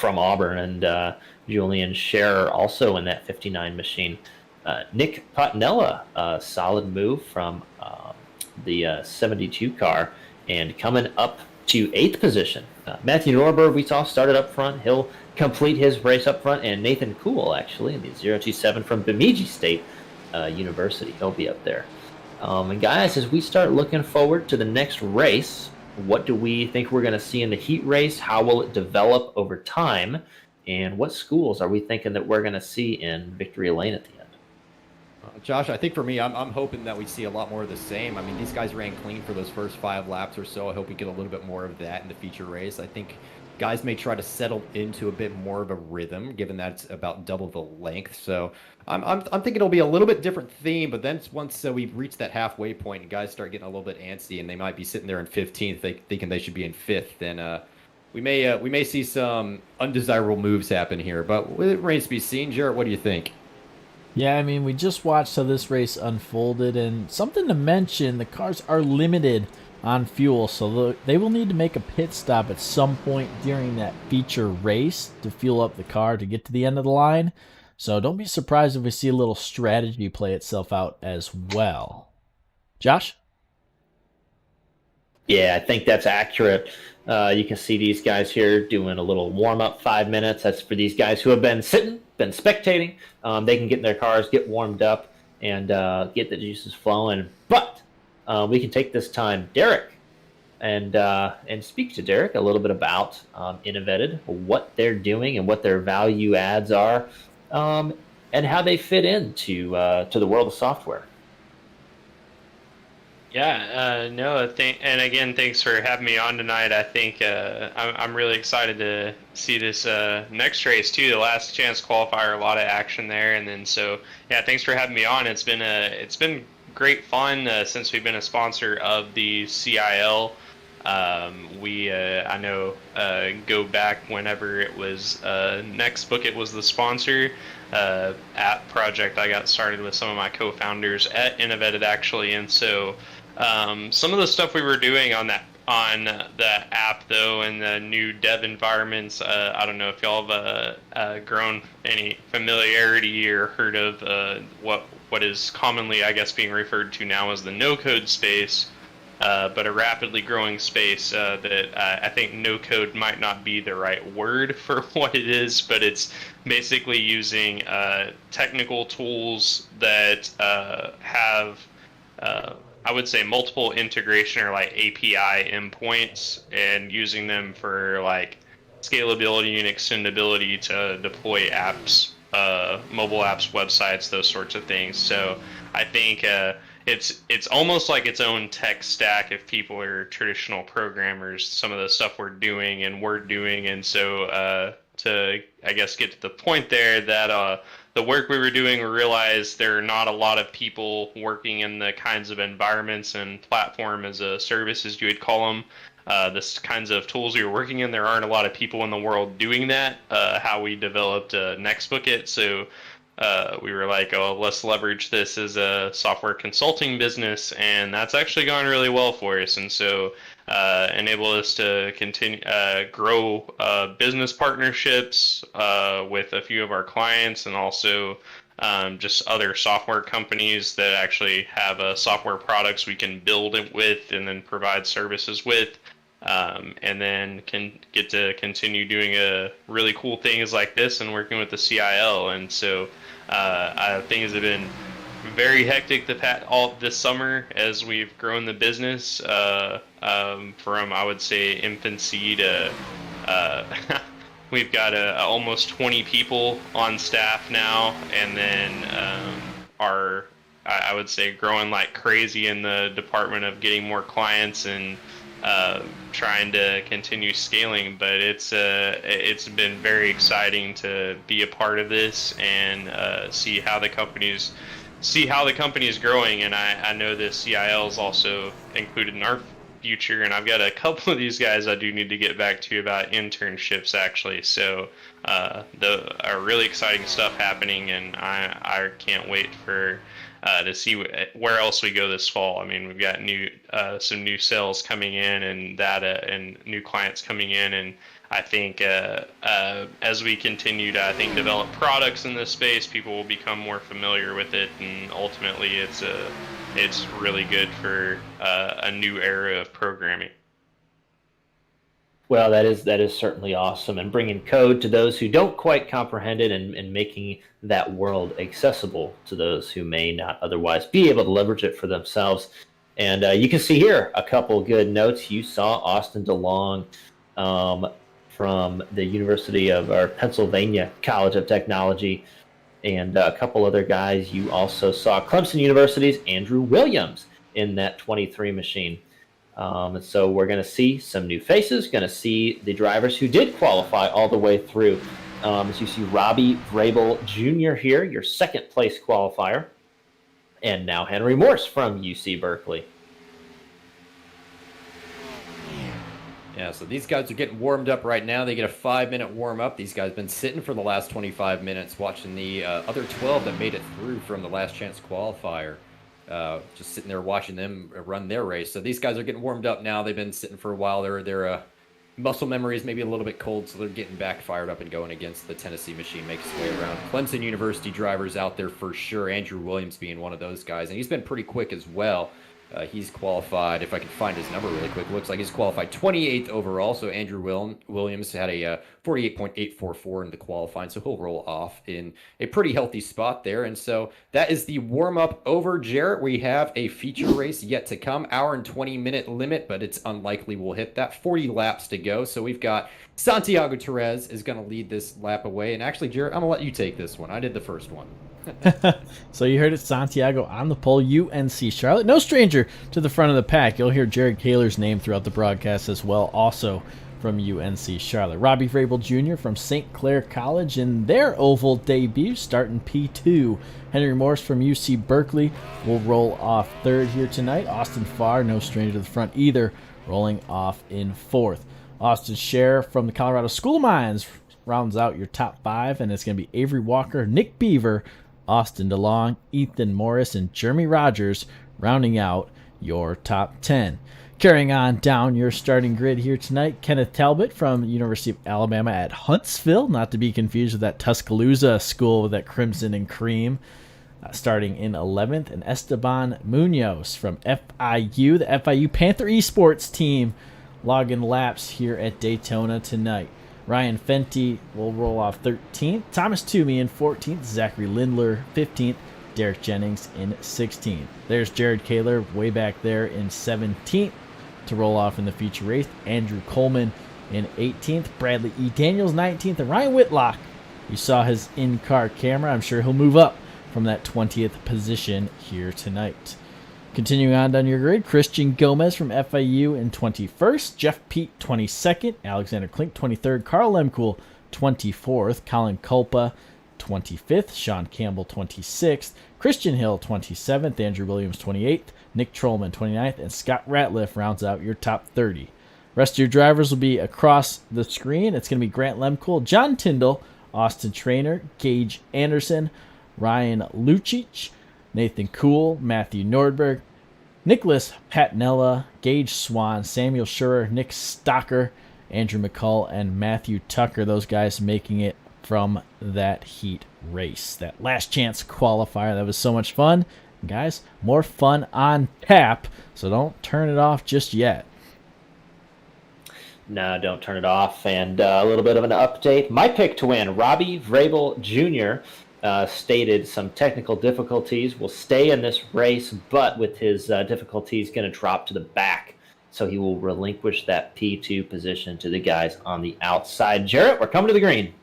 and Julian Scherer also in that 59 machine. Nick Patnella, solid move from the 72 car, and coming up to 8th position. Matthew Norberg, we saw, started up front. He'll complete his race up front, and Nathan Kuhl, actually, in the 027 from Bemidji State University. He'll be up there. And guys, as we start looking forward to the next race, what do we think we're going to see in the heat race? How will it develop over time? And what schools are we thinking that we're going to see in Victory Lane at the end? Josh, I think for me, I'm hoping that we see a lot more of the same. I mean, these guys ran clean for those first 5 laps or so. I hope we get a little bit more of that in the feature race. I think guys may try to settle into a bit more of a rhythm, given that it's about double the length. So I'm thinking it'll be a little bit different theme, but then once we reach that halfway point and guys start getting a little bit antsy and they might be sitting there in 15th, thinking they should be in 5th, then we may see some undesirable moves happen here. But it remains to be seen. Jarrett, what do you think? Yeah, I mean, we just watched how this race unfolded, and something to mention, the cars are limited on fuel, so they will need to make a pit stop at some point during that feature race to fuel up the car to get to the end of the line. So don't be surprised if we see a little strategy play itself out as well. Josh? Yeah, I think that's accurate. You can see these guys here doing a little warm-up, 5 minutes. That's for these guys who have been sitting, been spectating. They can get in their cars, get warmed up, and get the juices flowing. But we can take this time, Derek, and speak to Derek a little bit about InnoVetted, what they're doing and what their value adds are, and how they fit into to the world of software. Yeah, no, and again, thanks for having me on tonight. I think I'm really excited to see this next race too, the last chance qualifier, a lot of action there, and then yeah, thanks for having me on. It's been great fun since we've been a sponsor of the CiL. I know go back whenever it was Next Book, it was the sponsor. App project I got started with some of my co-founders at InnoVetted actually, and so some of the stuff we were doing on the app though, and the new dev environments, I don't know if y'all have grown any familiarity or heard of what is commonly, I guess, being referred to now as the no-code space, but a rapidly growing space that I think no-code might not be the right word for what it is, but it's basically using technical tools that have I would say multiple integration or like API endpoints, and using them for like scalability and extendability to deploy apps, mobile apps, websites, those sorts of things. So I think it's almost like its own tech stack if people are traditional programmers, some of the stuff we're doing, and so to, I guess, get to the point there that the work we were doing, we realized there are not a lot of people working in the kinds of environments and platform as a service, as you would call them. This kinds of tools we were working in, there aren't a lot of people in the world doing that. How we developed Nextbookit, so we were like, oh, let's leverage this as a software consulting business, and that's actually gone really well for us. And so enable us to continue grow business partnerships with a few of our clients, and also just other software companies that actually have software products we can build it with and then provide services with, and then can get to continue doing really cool things like this and working with the CiL. And so things have been very hectic all this summer as we've grown the business from, I would say, infancy to we've got almost 20 people on staff now, and then I would say growing like crazy in the department of getting more clients and trying to continue scaling. But it's been very exciting to be a part of this and see how the company is growing. And I know the CiL is also included in our future, and I've got a couple of these guys I do need to get back to you about internships actually. So the really exciting stuff happening, and I can't wait for to see where else we go this fall. I mean, we've got some new sales coming in and data and new clients coming in, and I think as we continue to, I think, develop products in this space, people will become more familiar with it, and ultimately it's really good for a new era of programming. Well, that is certainly awesome, and bringing code to those who don't quite comprehend it, and making that world accessible to those who may not otherwise be able to leverage it for themselves. And you can see here a couple good notes. You saw Austin DeLong from the University of Pennsylvania College of Technology, and a couple other guys. You also saw Clemson University's Andrew Williams in that 23 machine. So we're going to see some new faces, going to see the drivers who did qualify all the way through. As you see Robbie Vrabel Jr. here, your second place qualifier. And now Henry Morse from UC Berkeley. Yeah, so these guys are getting warmed up right now. They get a 5-minute warm-up. These guys have been sitting for the last 25 minutes watching the other 12 that made it through from the last chance qualifier. Just sitting there watching them run their race. So these guys are getting warmed up now. They've been sitting for a while. Their muscle memory is maybe a little bit cold, so they're getting back fired up and going against the Tennessee machine, make its way around. Clemson University drivers out there for sure. Andrew Williams being one of those guys, and he's been pretty quick as well. He's qualified, if I can find his number really quick, looks like he's qualified 28th overall. So Andrew Williams had a 48.844 in the qualifying, so he'll roll off in a pretty healthy spot there. And so that is the warm-up over. Jarrett, we have a feature race yet to come, hour and 20-minute limit, but it's unlikely we'll hit that. 40 laps to go, so we've got Santiago Perez is going to lead this lap away. And actually, Jarrett, I'm going to let you take this one. I did the first one. So you heard it, Santiago on the pole, UNC Charlotte. No stranger to the front of the pack. You'll hear Jared Kaler's name throughout the broadcast as well, also from UNC Charlotte. Robbie Vrabel Jr. from St. Clair College in their oval debut, starting P2. Henry Morse from UC Berkeley will roll off third here tonight. Austin Farr, no stranger to the front either, rolling off in fourth. Austin Scher from the Colorado School of Mines rounds out your top five, and it's going to be Avery Walker, Nick Beaver, Austin DeLong, Ethan Morris, and Jeremy Rogers rounding out your top 10. Carrying on down your starting grid here tonight, Kenneth Talbot from University of Alabama at Huntsville, not to be confused with that Tuscaloosa school with that crimson and cream, starting in 11th. And Esteban Munoz from FIU, the FIU Panther Esports team, logging laps here at Daytona tonight. Ryan Fenty will roll off 13th. Thomas Toomey in 14th. Zachary Lindler 15th. Derek Jennings in 16th. There's Jared Kaler way back there in 17th to roll off in the feature race. Andrew Coleman in 18th. Bradley E. Daniels 19th. And Ryan Whitlock, you saw his in-car camera. I'm sure he'll move up from that 20th position here tonight. Continuing on down your grid, Christian Gomez from FIU in 21st, Jeff Pete 22nd, Alexander Klink 23rd, Carl Lemkool 24th, Colin Culpa 25th, Sean Campbell 26th, Christian Hill 27th, Andrew Williams 28th, Nick Trollman 29th, and Scott Ratliff rounds out your top 30. Rest of your drivers will be across the screen. It's going to be Grant Lemkool, John Tyndall, Austin Trainer, Gage Anderson, Ryan Lucic, Nathan Kuhl, Matthew Nordberg, Nicholas Patnella, Gage Swan, Samuel Schurer, Nick Stocker, Andrew McCall, and Matthew Tucker. Those guys making it from that heat race. That last chance qualifier. That was so much fun. Guys, more fun on tap, so don't turn it off just yet. No, don't turn it off. And a little bit of an update. My pick to win, Robbie Vrabel Jr., stated some technical difficulties, will stay in this race, but with his difficulties going to drop to the back. So he will relinquish that P2 position to the guys on the outside. Jarrett, we're coming to the green.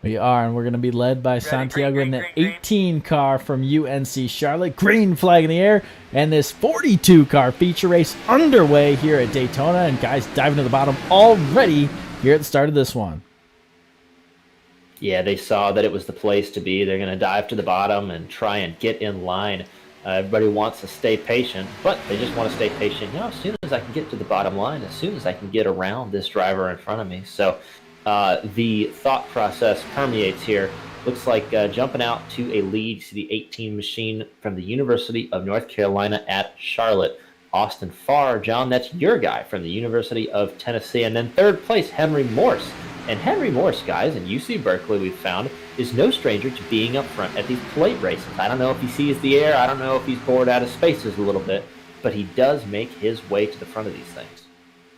We are, and we're going to be led by Santiago in the 18 car from UNC Charlotte. Green flag in the air, and this 42 car feature race underway here at Daytona. And guys diving to the bottom already here at the start of this one. Yeah, they saw that it was the place to be. They're going to dive to the bottom and try and get in line. Everybody wants to stay patient, but they just want to stay patient. You know, as soon as I can get to the bottom line, as soon as I can get around this driver in front of me. So the thought process permeates here. Looks like jumping out to a lead to the 18 machine from the University of North Carolina at Charlotte. Austin Farr, John, that's your guy from the University of Tennessee. And then third place, Henry Morse. And Henry Morse, guys, in UC Berkeley, we've found, is no stranger to being up front at these plate races. I don't know if he sees the air. I don't know if he's bored out of spaces a little bit. But he does make his way to the front of these things.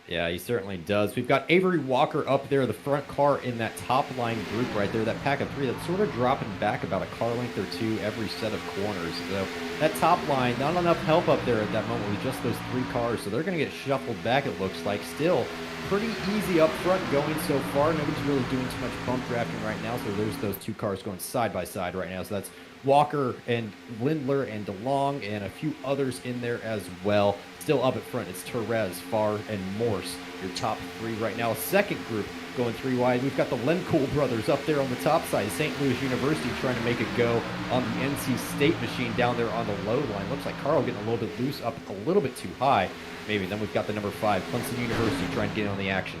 Yeah, he certainly does. We've got Avery Walker up there, the front car in that top line group right there, that pack of three that's sort of dropping back about a car length or two every set of corners. So that top line, not enough help up there at that moment with just those three cars. So they're going to get shuffled back, it looks like. Still pretty easy up front going so far. Nobody's really doing too much bump drafting right now. So there's those two cars going side by side right now. So that's Walker and Lindler and DeLong and a few others in there as well. Still up at front, it's Therese, Farr, and Morse, your top 3 right now. Second group going 3 wide. We've got the Lemcool brothers up there on the top side. St. Louis University trying to make a go on the NC State machine down there on the low line. Looks like Carl getting a little bit loose, up a little bit too high, maybe. Then we've got the number 5, Clemson University, trying to get in on the action.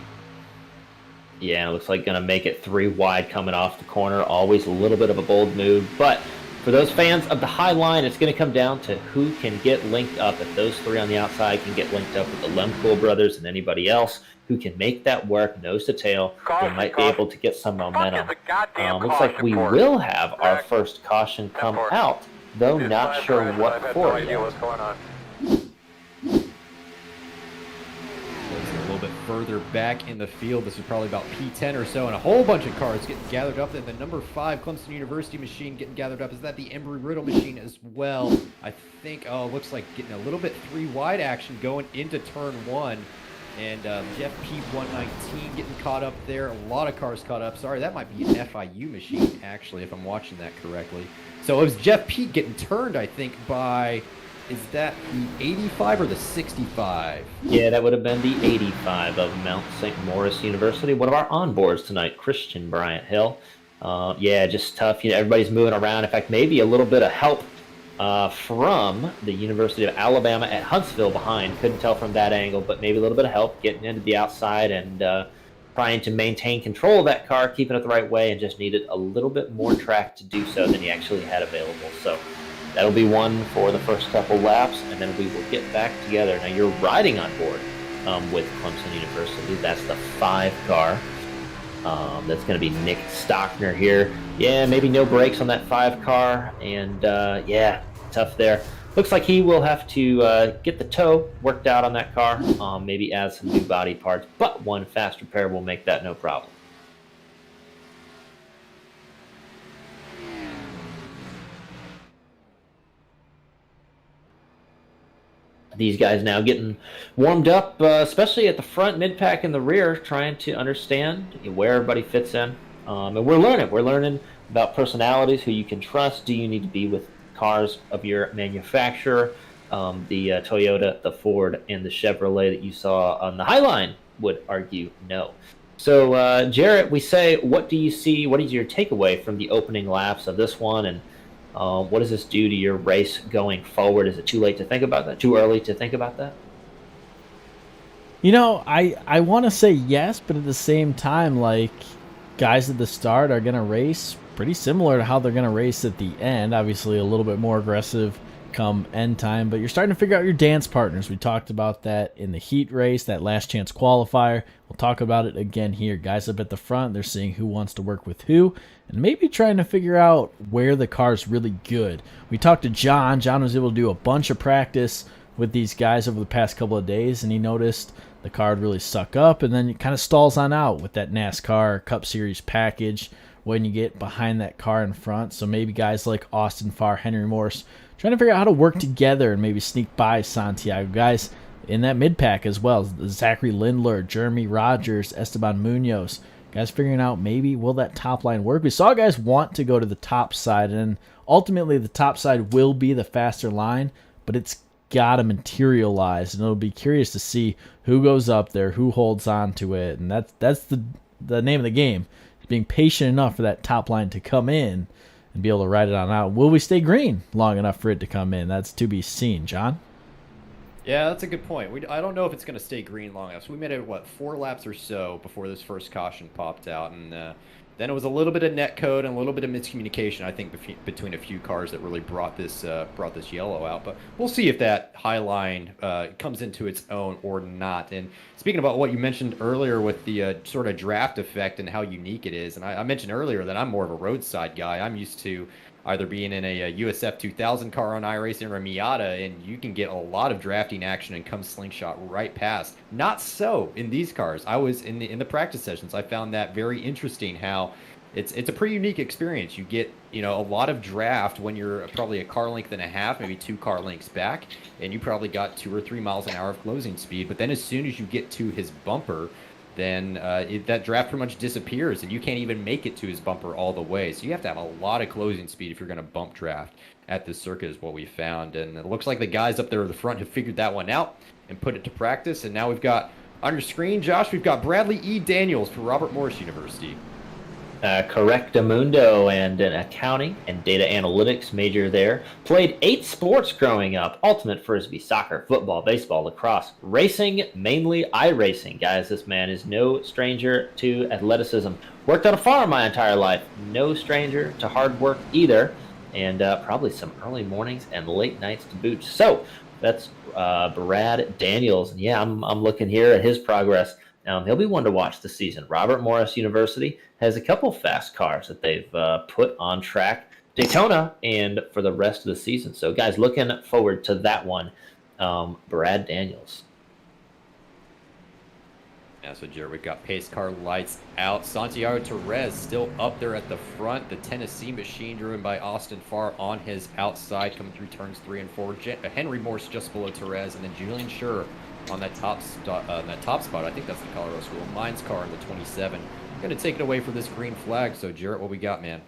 Yeah, it looks like going to make it 3 wide coming off the corner. Always a little bit of a bold move. But for those fans of the high line, it's going to come down to who can get linked up. If those 3 on the outside can get linked up with the Lemcool brothers and anybody else who can make that work nose to tail, they might be able to get some momentum. Looks like we will have our first caution come out, though not sure what for yet. A little bit further back in the field. This is probably about P10 or so, and a whole bunch of cars getting gathered up. And the number 5 Clemson University machine getting gathered up. Is that the Embry-Riddle machine as well? I think, looks like getting a little bit 3 wide action going into turn 1. And Jeff P119 getting caught up there. A lot of cars caught up. Sorry, that might be an FIU machine, actually, if I'm watching that correctly. So it was Jeff P getting turned, I think, by... Is that the 85 or the 65? Yeah, that would have been the 85 of Mount St. Maurice University. One of our onboards tonight, Christian Bryant Hill. Yeah, just tough. Everybody's moving around. In fact, maybe a little bit of help from the University of Alabama at Huntsville behind. Couldn't tell from that angle, but maybe a little bit of help getting into the outside and trying to maintain control of that car, keeping it the right way, and just needed a little bit more track to do so than he actually had available. So that'll be one for the first couple laps, and then we will get back together. Now, you're riding on board with Clemson University. That's the 5 car. That's going to be Nick Stockner here. Yeah, maybe no brakes on that 5 car, and yeah, tough there. Looks like he will have to get the toe worked out on that car, maybe add some new body parts, but one fast repair will make that no problem. These guys now getting warmed up, especially at the front, mid-pack, and the rear, trying to understand where everybody fits in. And we're learning about personalities, who you can trust. Do you need to be with cars of your manufacturer? The Toyota, the Ford, and the Chevrolet that you saw on the Highline would argue no. So, Jarrett, we say, what do you see? What is your takeaway from the opening laps of this one? And what does this do to your race going forward? Is it too late to think about that? Too early to think about that? I want to say yes, but at the same time, like, guys at the start are going to race pretty similar to how they're going to race at the end. Obviously, a little bit more aggressive come end time, but you're starting to figure out your dance partners. We talked about that in the heat race, that last chance qualifier. We'll talk about it again here. Guys up at the front, they're seeing who wants to work with who, and maybe trying to figure out where the car's really good. We talked to John. John was able to do a bunch of practice with these guys over the past couple of days, and he noticed the car would really suck up, and then it kind of stalls on out with that NASCAR Cup Series package when you get behind that car in front. So maybe guys like Austin Farr, Henry Morse, trying to figure out how to work together and maybe sneak by Santiago. Guys in that mid-pack as well, Zachary Lindler, Jeremy Rogers, Esteban Munoz. Guys figuring out maybe will that top line work. We saw guys want to go to the top side, and ultimately the top side will be the faster line, but it's got to materialize, and it'll be curious to see who goes up there, who holds on to it, and that's the name of the game. Being patient enough for that top line to come in and be able to ride it on out. Will we stay green long enough for it to come in? That's to be seen, John. Yeah, that's a good point. I don't know if it's going to stay green long enough. So we made it, 4 laps or so before this first caution popped out, and then it was a little bit of net code and a little bit of miscommunication, I think, between a few cars that really brought this yellow out. But we'll see if that high line comes into its own or not. And speaking about what you mentioned earlier with the sort of draft effect and how unique it is, and I mentioned earlier that I'm more of a roadside guy. I'm used to either being in a USF 2000 car on iRacing or a Miata, and you can get a lot of drafting action and come slingshot right past. Not so in these cars. I was in the practice sessions. I found that very interesting, how it's a pretty unique experience. You get a lot of draft when you're probably a car length and a half, maybe 2 car lengths back, and you probably got 2 or 3 miles an hour of closing speed. But then as soon as you get to his bumper, then that draft pretty much disappears, and you can't even make it to his bumper all the way. So you have to have a lot of closing speed if you're going to bump draft at this circuit, is what we found. And it looks like the guys up there at the front have figured that one out and put it to practice. And now we've got on your screen, Josh, we've got Bradley E. Daniels for Robert Morris University. Correctamundo and an accounting and data analytics major there. Played 8 sports growing up. Ultimate Frisbee, soccer, football, baseball, lacrosse, racing, mainly iRacing. Guys, this man is no stranger to athleticism. Worked on a farm my entire life. No stranger to hard work either. And probably some early mornings and late nights to boot. So that's Brad Daniels. And yeah, I'm looking here at his progress. He'll be one to watch this season. Robert Morris University has a couple fast cars that they've put on track. Daytona and for the rest of the season. So, guys, looking forward to that one. Brad Daniels. Yeah, so Jared, we've got pace car lights out. Santiago Torres still up there at the front. The Tennessee machine driven by Austin Farr on his outside, coming through turns 3 and 4. Henry Morse just below Torres, and then Julian Schur on that top spot. I think that's the Colorado School. Mines car in the 27. Going to take it away for this green flag. So, Jarrett, what we got, man?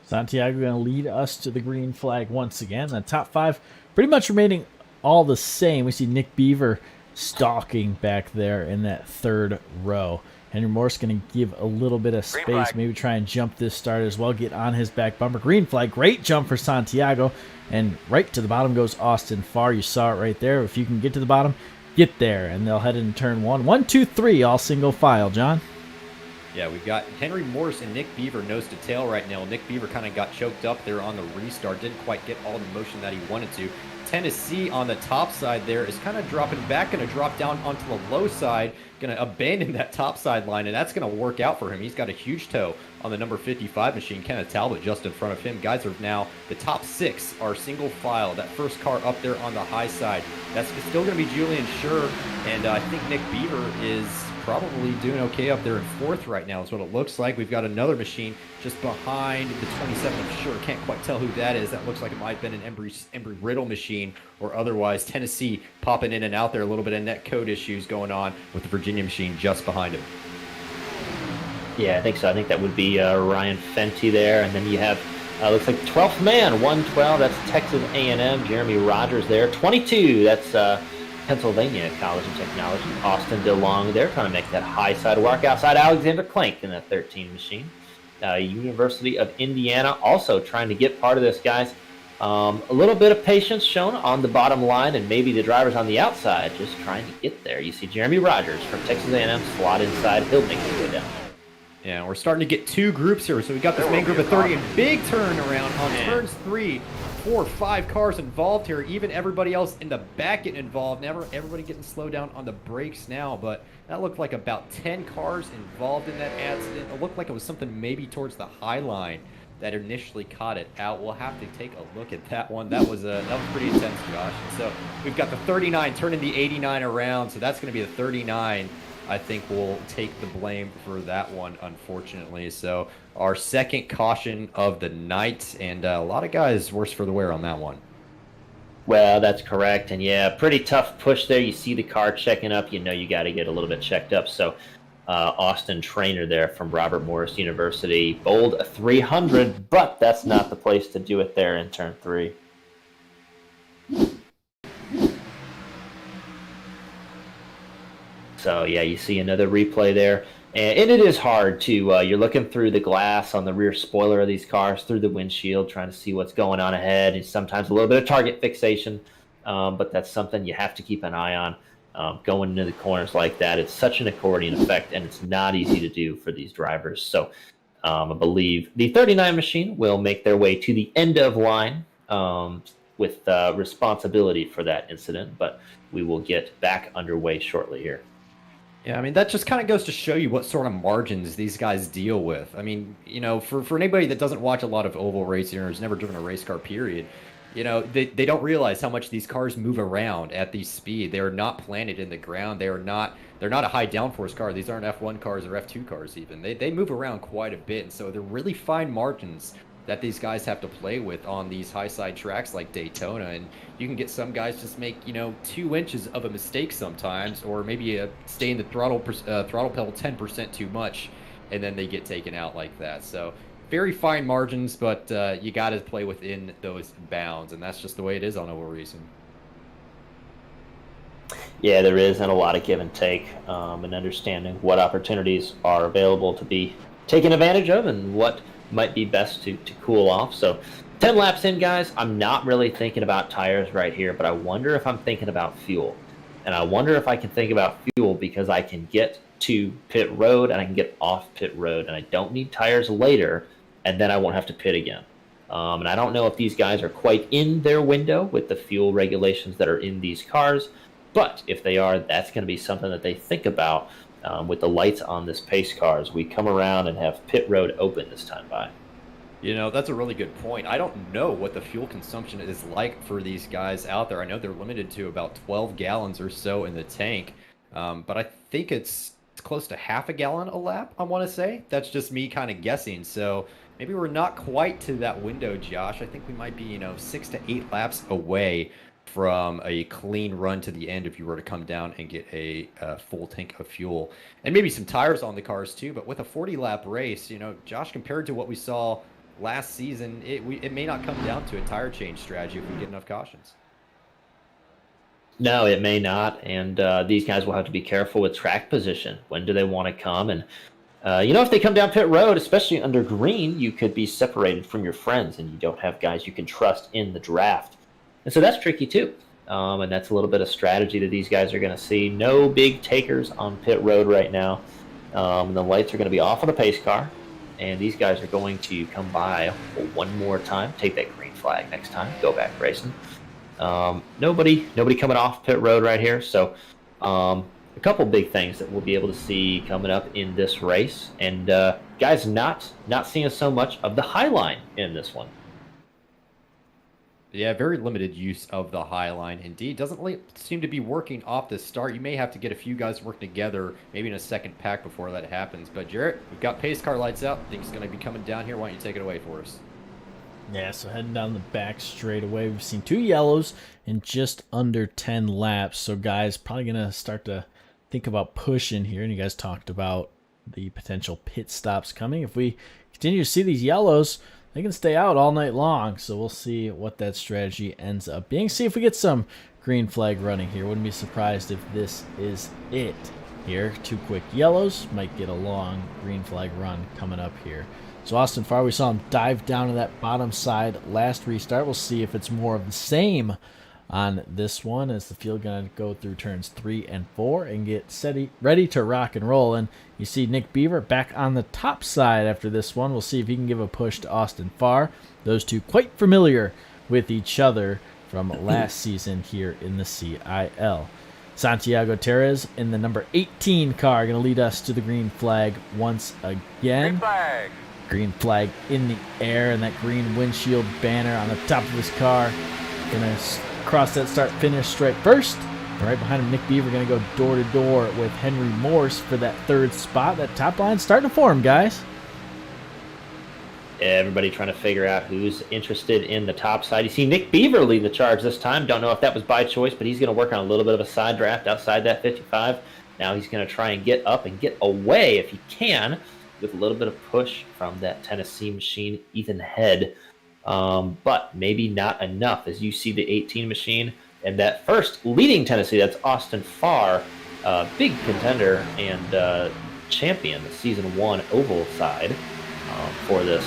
Santiago going to lead us to the green flag once again. The top 5 pretty much remaining all the same. We see Nick Beaver stalking back there in that 3rd row. Henry Morse going to give a little bit of space, maybe try and jump this start as well, get on his back bumper. Green flag, great jump for Santiago, and right to the bottom goes Austin Farr. You saw it right there. If you can get to the bottom, get there, and they'll head into turn 1. 1, 2, 3, all single file. John? Yeah, we've got Henry Morse and Nick Beaver nose to tail right now. Nick Beaver kind of got choked up there on the restart, didn't quite get all the motion that he wanted to. Tennessee on the top side there is kind of dropping back, going to drop down onto the low side, going to abandon that top side line, and that's going to work out for him. He's got a huge toe on the number 55 machine. Kenneth Talbot just in front of him. Guys are now, the top 6 are single file. That first car up there on the high side, that's still going to be Julian Schur, and I think Nick Beaver is probably doing okay up there in 4th right now is what it looks like. We've got another machine just behind the 27 of Schur. Can't quite tell who that is. That looks like it might have been an Embry Riddle machine or otherwise. Tennessee popping in and out there. A little bit of net code issues going on with the Virginia machine just behind him. Yeah, I think so. I think that would be Ryan Fenty there. And then you have, looks like 12th man, 112. That's Texas A&M. Jeremy Rogers there. 22, that's Pennsylvania College of Technology. Austin DeLong there, trying to make that high side work outside. Alexander Clank in that 13 machine. University of Indiana also trying to get part of this, guys. A little bit of patience shown on the bottom line, and maybe the drivers on the outside just trying to get there. You see Jeremy Rogers from Texas A&M slot inside. He'll make his way down. Yeah, we're starting to get 2 groups here. So we got this main group of 30 and big turnaround on turns 3, 4, 5 cars involved here. Even everybody else in the back getting involved. Everybody getting slowed down on the brakes now. But that looked like about 10 cars involved in that accident. It looked like it was something maybe towards the high line that initially caught it out. We'll have to take a look at that one. That was pretty intense, Josh. So we've got the 39 turning the 89 around. So that's going to be the 39. I think we'll take the blame for that one, unfortunately. So our second caution of the night, and a lot of guys worse for the wear on that one. Well, that's correct. And yeah, pretty tough push there. You see the car checking up. You know you got to get a little bit checked up. So Austin Trainer there from Robert Morris University. Bowled a 300, but that's not the place to do it there in turn 3. So, yeah, you see another replay there. And it is hard to, you're looking through the glass on the rear spoiler of these cars, through the windshield, trying to see what's going on ahead. And sometimes a little bit of target fixation, but that's something you have to keep an eye on going into the corners like that. It's such an accordion effect, and it's not easy to do for these drivers. So I believe the 39 machine will make their way to the end of line with responsibility for that incident, but we will get back underway shortly here. Yeah, I mean, that just kind of goes to show you what sort of margins these guys deal with. I mean, you know, for anybody that doesn't watch a lot of oval racing or has never driven a race car, period, you know, they don't realize how much these cars move around at these speed. They are not planted in the ground. They're not a high downforce car. These aren't F1 cars or F2 cars even. They move around quite a bit, and so they're really fine margins that these guys have to play with on these high side tracks like Daytona. And you can get some guys just make, 2 inches of a mistake sometimes, or maybe stay in the throttle pedal 10% too much, and then they get taken out like that. So very fine margins, but you got to play within those bounds, and that's just the way it is on oval racing. Yeah, there is, and a lot of give and take, and understanding what opportunities are available to be taken advantage of and what might be best to cool off. So 10 laps in, guys, I'm not really thinking about tires right here, but I wonder if I'm thinking about fuel. And I wonder if I can think about fuel because I can get to pit road and I can get off pit road, and I don't need tires later, and then I won't have to pit again. And I don't know if these guys are quite in their window with the fuel regulations that are in these cars, but if they are, that's going to be something that they think about with the lights on this pace car as we come around and have pit road open this time by. That's a really good point. I don't know what the fuel consumption is like for these guys out there. I know they're limited to about 12 gallons or so in the tank, but I think it's close to half a gallon a lap, I want to say. That's just me kind of guessing. So maybe we're not quite to that window, Josh. I think we might be, 6 to 8 laps away from a clean run to the end if you were to come down and get a full tank of fuel. And maybe some tires on the cars too. But with a 40-lap race, Josh, compared to what we saw last season, it may not come down to a tire change strategy if we get enough cautions. No, it may not, and these guys will have to be careful with track position. When do they want to come? And, if they come down pit road, especially under green, you could be separated from your friends, and you don't have guys you can trust in the draft. And so that's tricky, too. And that's a little bit of strategy that these guys are going to see. No big takers on pit road right now. And the lights are going to be off on the pace car, and these guys are going to come by one more time, take that green flag next time, go back racing. Nobody coming off pit road right here. So a couple big things that we'll be able to see coming up in this race. And guys, not seeing so much of the high line in this one. Yeah, very limited use of the high line. Indeed, doesn't really seem to be working off the start. You may have to get a few guys working together, maybe in a second pack before that happens. But Jarrett, we've got pace car lights out. I think it's going to be coming down here. Why don't you take it away for us? Yeah, so heading down the back straight away, we've seen 2 yellows in just under 10 laps. So guys, probably going to start to think about pushing here. And you guys talked about the potential pit stops coming. If we continue to see these yellows, they can stay out all night long. So we'll see what that strategy ends up being. See if we get some green flag running here. Wouldn't be surprised if this is it here. 2 quick yellows might get a long green flag run coming up here. So Austin Farr, we saw him dive down to that bottom side last restart. We'll see if it's more of the same on this one, as the field going to go through turns 3 and 4 and get ready to rock and roll. And you see Nick Beaver back on the top side after this one. We'll see if he can give a push to Austin Farr. Those two quite familiar with each other from last season here in the CiL. Santiago Terres in the number 18 car going to lead us to the green flag once again. Green flag in the air, and that green windshield banner on the top of his car. Gonna cross that start-finish stripe first. And right behind him, Nick Beaver gonna go door-to-door with Henry Morse for that 3rd spot. That top line's starting to form, guys. Everybody trying to figure out who's interested in the top side. You see Nick Beaver lead the charge this time. Don't know if that was by choice, but he's going to work on a little bit of a side draft outside that 55. Now he's going to try and get up and get away if he can, with a little bit of push from that Tennessee machine, Ethan Head. But maybe not enough, as you see the 18 machine and that first leading Tennessee, that's Austin Farr, big contender and champion, the Season 1 oval side for this.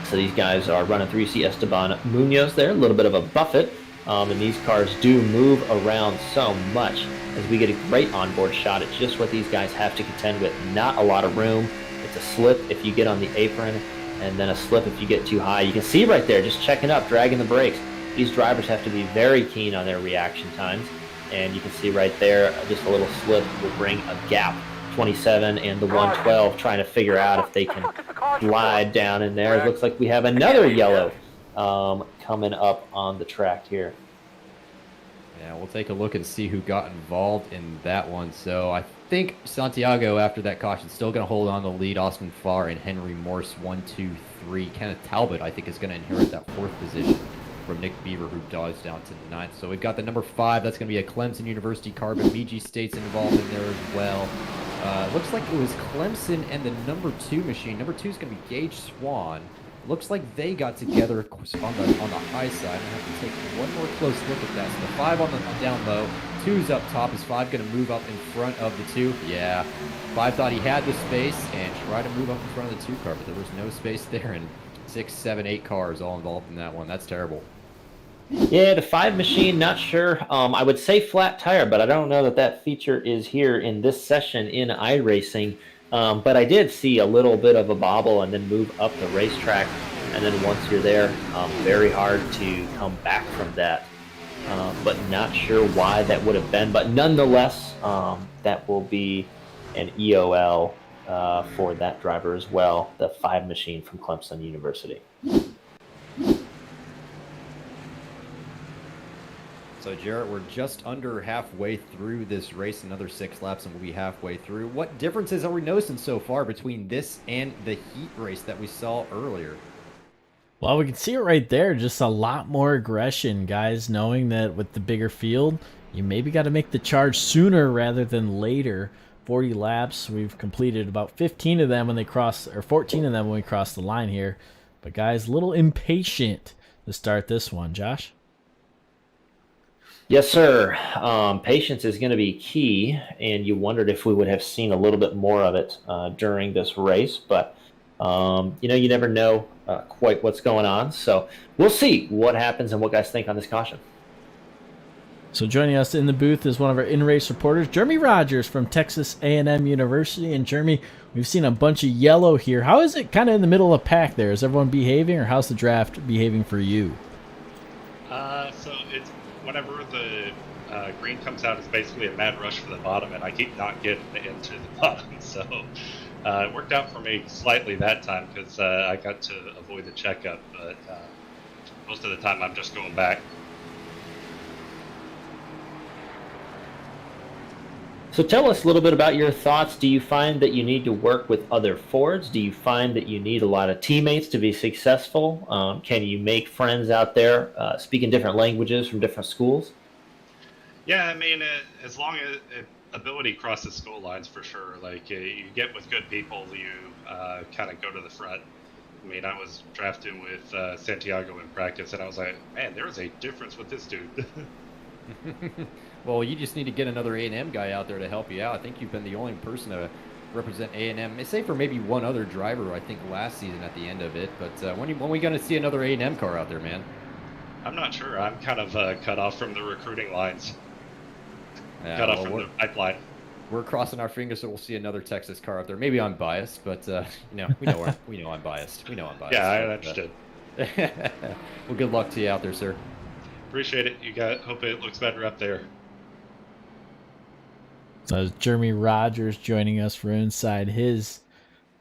So these guys are running through. You see Esteban Munoz there, a little bit of a buffet. And these cars do move around so much as we get a great onboard shot at just what these guys have to contend with. Not a lot of room. It's a slip if you get on the apron, and then a slip if you get too high. You can see right there, just checking up, dragging the brakes. These drivers have to be very keen on their reaction times. And you can see right there, just a little slip will bring a gap. 27 and the 112 trying to figure out if they can glide down in there. It looks like we have another yellow coming up on the track here. Yeah, we'll take a look and see who got involved in that one. So think Santiago, after that caution, still going to hold on to the lead. Austin Farr and Henry Morse, 1, 2, 3. Kenneth Talbot, I think, is going to inherit that 4th position from Nick Beaver, who dives down to the 9th. So we've got the number 5. That's going to be a Clemson University car, but BG State's involved in there as well. Looks like it was Clemson and the number 2 machine. Number 2 is going to be Gage Swan. Looks like they got together on the high side. I have to take one more close look at that. So the 5 on the down low, 2's up top. Is 5 going to move up in front of the 2? Yeah. 5 thought he had the space and tried to move up in front of the 2 car, but there was no space there, and 6, 7, 8 cars all involved in that one. That's terrible. Yeah, the 5 machine, not sure. I would say flat tire, but I don't know that that feature is here in this session in iRacing. But I did see a little bit of a bobble and then move up the racetrack. And then once you're there, very hard to come back from that. But not sure why that would have been. But nonetheless, that will be an EOL for that driver as well, the 5 machine from Clemson University. So, Jarrett, we're just under halfway through this race. Another 6 laps and we'll be halfway through. What differences are we noticing so far between this and the heat race that we saw earlier? Well, we can see it right there. Just a lot more aggression, guys, knowing that with the bigger field, you maybe got to make the charge sooner rather than later. 40 laps. We've completed about 15 of them when they cross, or 14 of them when we cross the line here. But, guys, a little impatient to start this one. Josh? Yes, sir. Patience is going to be key, and you wondered if we would have seen a little bit more of it during this race, but you never know quite what's going on. So we'll see what happens and what guys think on this caution. So joining us in the booth is one of our in-race reporters, Jeremy Rogers from Texas A&M University. And Jeremy, we've seen a bunch of yellow here. How is it kind of in the middle of the pack there? Is everyone behaving, or how's the draft behaving for you? So it's whenever the green comes out, it's basically a mad rush for the bottom, and I keep not getting into the bottom. So it worked out for me slightly that time because I got to avoid the checkup, but most of the time I'm just going back. So tell us a little bit about your thoughts. Do you find that you need to work with other Fords? Do you find that you need a lot of teammates to be successful? Can you make friends out there speaking different languages from different schools? Yeah, I mean, as long as ability crosses school lines, for sure. Like you get with good people, you kind of go to the front. I mean, I was drafting with Santiago in practice, and I was like, man, there is a difference with this dude. Well, you just need to get another A&M guy out there to help you out. I think you've been the only person to represent A&M, say for maybe one other driver, I think, last season at the end of it. But when are we going to see another A&M car out there, man? I'm not sure. I'm kind of cut off from the recruiting lines. Yeah, cut off from the pipeline. We're crossing our fingers that we'll see another Texas car out there. Maybe I'm biased, but we know I'm biased. We know I'm biased. Yeah, I understood. Well, good luck to you out there, sir. Appreciate it. Hope it looks better up there. So Jeremy Rogers joining us for inside his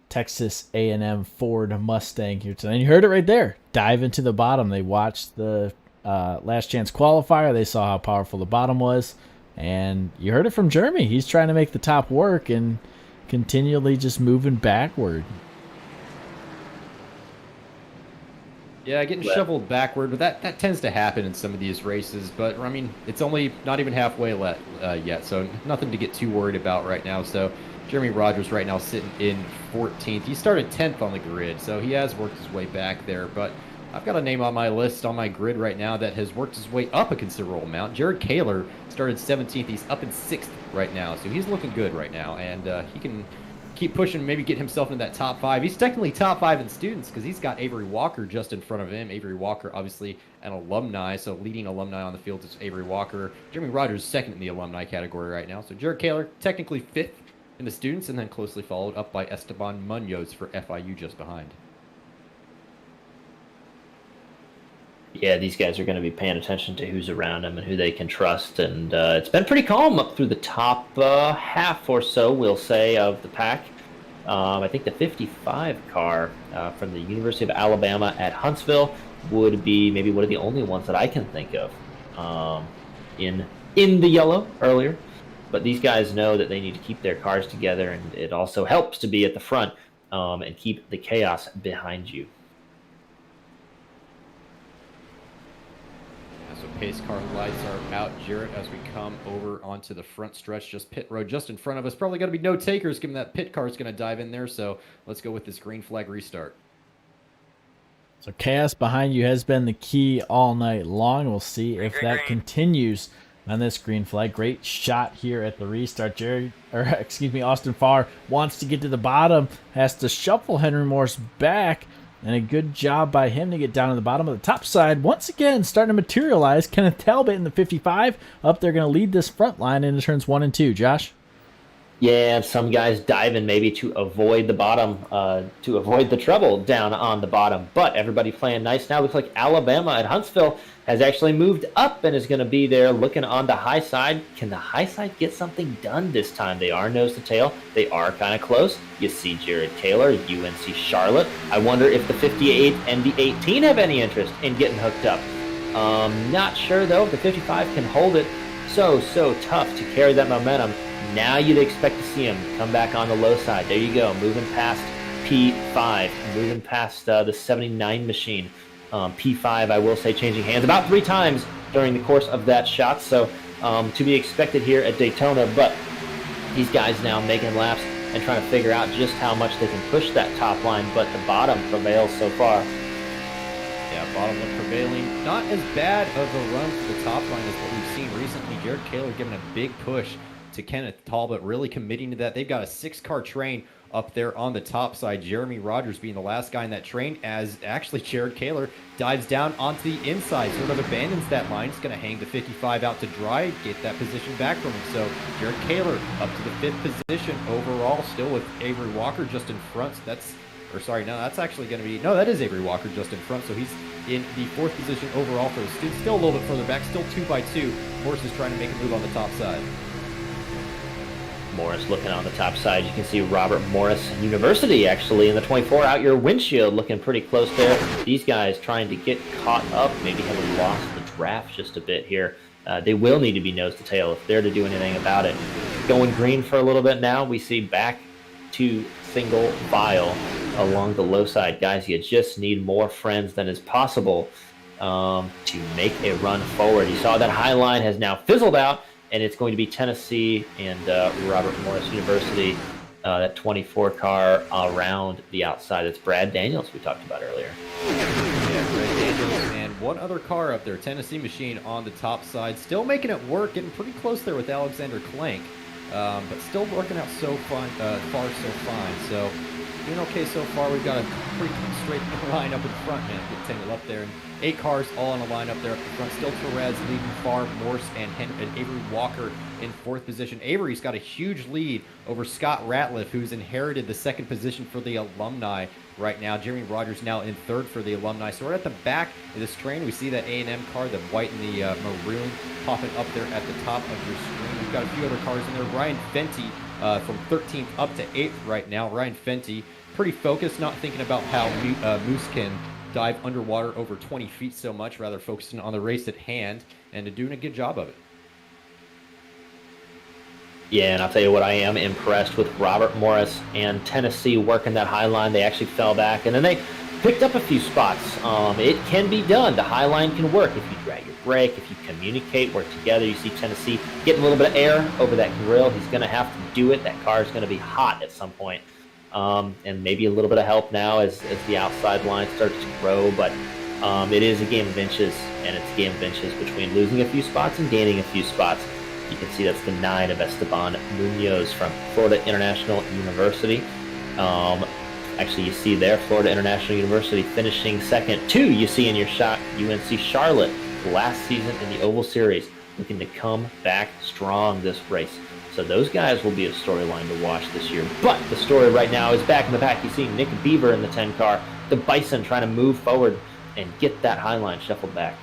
Texas A&M Ford Mustang here tonight. And you heard it right there. Dive into the bottom. They watched the last chance qualifier. They saw how powerful the bottom was. And you heard it from Jeremy. He's trying to make the top work and continually just moving backward. Yeah, getting shoveled backward, but that tends to happen in some of these races. But, I mean, it's only not even halfway yet, so nothing to get too worried about right now. So Jeremy Rogers right now sitting in 14th. He started 10th on the grid, so he has worked his way back there. But I've got a name on my list on my grid right now that has worked his way up a considerable amount. Jared Kaler started 17th. He's up in 6th right now, so he's looking good right now. And he can keep pushing, maybe get himself into that top 5. He's technically top 5 in students because he's got Avery Walker just in front of him. Avery Walker, obviously an alumni, so leading alumni on the field is Avery Walker. Jeremy Rogers second in the alumni category right now. So Jared Kaler technically 5th in the students, and then closely followed up by Esteban Munoz for FIU just behind. Yeah, these guys are going to be paying attention to who's around them and who they can trust. And it's been pretty calm up through the top half or so, we'll say, of the pack. I think the 55 car from the University of Alabama at Huntsville would be maybe one of the only ones that I can think of in the yellow earlier. but these guys know that they need to keep their cars together, and it also helps to be at the front and keep the chaos behind you. So pace car lights are out, Jarrett, as we come over onto the front stretch, just pit road just in front of us. Probably going to be no takers, given that pit car is going to dive in there. So let's go with this green flag restart. So chaos behind you has been the key all night long. We'll see if that continues on this green flag. Great shot here at the restart. Austin Farr wants to get to the bottom, has to shuffle Henry Morse back. And a good job by him to get down to the bottom of the top side. Once again, starting to materialize. Kenneth Talbot in the 55 up there, going to lead this front line into turns 1 and 2. Josh? Yeah, some guys diving maybe to avoid the bottom, to avoid the trouble down on the bottom. But everybody playing nice now. Looks like Alabama at Huntsville has actually moved up and is going to be there looking on the high side. Can the high side get something done this time? They are nose to tail. They are kind of close. You see Jared Taylor, UNC Charlotte. I wonder if the 58 and the 18 have any interest in getting hooked up. Not sure, though, if the 55 can hold it. So tough to carry that momentum. Now you'd expect to see him come back on the low side. There you go, moving past P5, moving past the 79 machine. P5, I will say, changing hands about 3 times during the course of that shot. So to be expected here at Daytona, but these guys now making laps and trying to figure out just how much they can push that top line, but the bottom prevails so far. Yeah, bottom one prevailing. Not as bad of a run for the top line as what we've seen recently. Jared Taylor giving a big push to Kenneth Talbot, really committing to that. They've got a 6-car train up there on the top side. Jeremy Rogers being the last guy in that train, as actually Jared Taylor dives down onto the inside, sort of abandons that line. He's going to hang the 55 out to dry, get that position back from him. So Jared Taylor up to the 5th position overall, still with Avery Walker just in front. That's actually going to be, no, that is Avery Walker just in front. So he's in the 4th position overall for the students, still a little bit further back, still 2 by 2. Morris is trying to make a move on the top side. Morris looking on the top side. You can see Robert Morris University actually in the 24 out your windshield, looking pretty close there. These guys trying to get caught up, maybe have lost the draft just a bit here. They will need to be nose to tail if they're to do anything about it. Going green for a little bit now. We see back to single file along the low side. Guys, you just need more friends than is possible to make a run forward. You saw that high line has now fizzled out, and it's going to be Tennessee and Robert Morris University, that 24 car around the outside. It's Brad Daniels we talked about earlier. Yeah, Brad Daniels and one other car up there, Tennessee machine on the top side. Still making it work, getting pretty close there with Alexander Klank, but still working out so far so fine. So doing okay so far. We've got a pretty straight line up in front, man. Get tangled up there. And 8 cars all on a line up there up the front. Still Perez leading Farr, Morse, and Avery Walker in 4th position. Avery's got a huge lead over Scott Ratliff, who's inherited the 2nd position for the alumni right now. Jeremy Rogers now in 3rd for the alumni. So right at the back of this train, we see that A&M car, the white and the maroon, popping up there at the top of your screen. We've got a few other cars in there. Ryan Fenty from 13th up to 8th right now. Ryan Fenty, pretty focused, not thinking about how Moose can dive underwater over 20 feet so much, rather focusing on the race at hand and doing a good job of it. Yeah, and I'll tell you what, I am impressed with Robert Morris and Tennessee working that high line. They actually fell back, and then they picked up a few spots. It can be done. The high line can work if you drag your brake, if you communicate, work together. You see Tennessee getting a little bit of air over that grill. He's going to have to do it. That car is going to be hot at some point. And maybe a little bit of help now as the outside line starts to grow, but it is a game of inches, and it's a game of inches between losing a few spots and gaining a few spots. You can see that's the 9 of Esteban Munoz from Florida International University. Actually, you see there Florida International University finishing 2nd. 2 you see in your shot, UNC Charlotte, last season in the Oval Series, looking to come back strong this race. So those guys will be a storyline to watch this year. But the story right now is back in the pack. You see Nick Beaver in the 10 car. The Bison trying to move forward and get that high line shuffled back.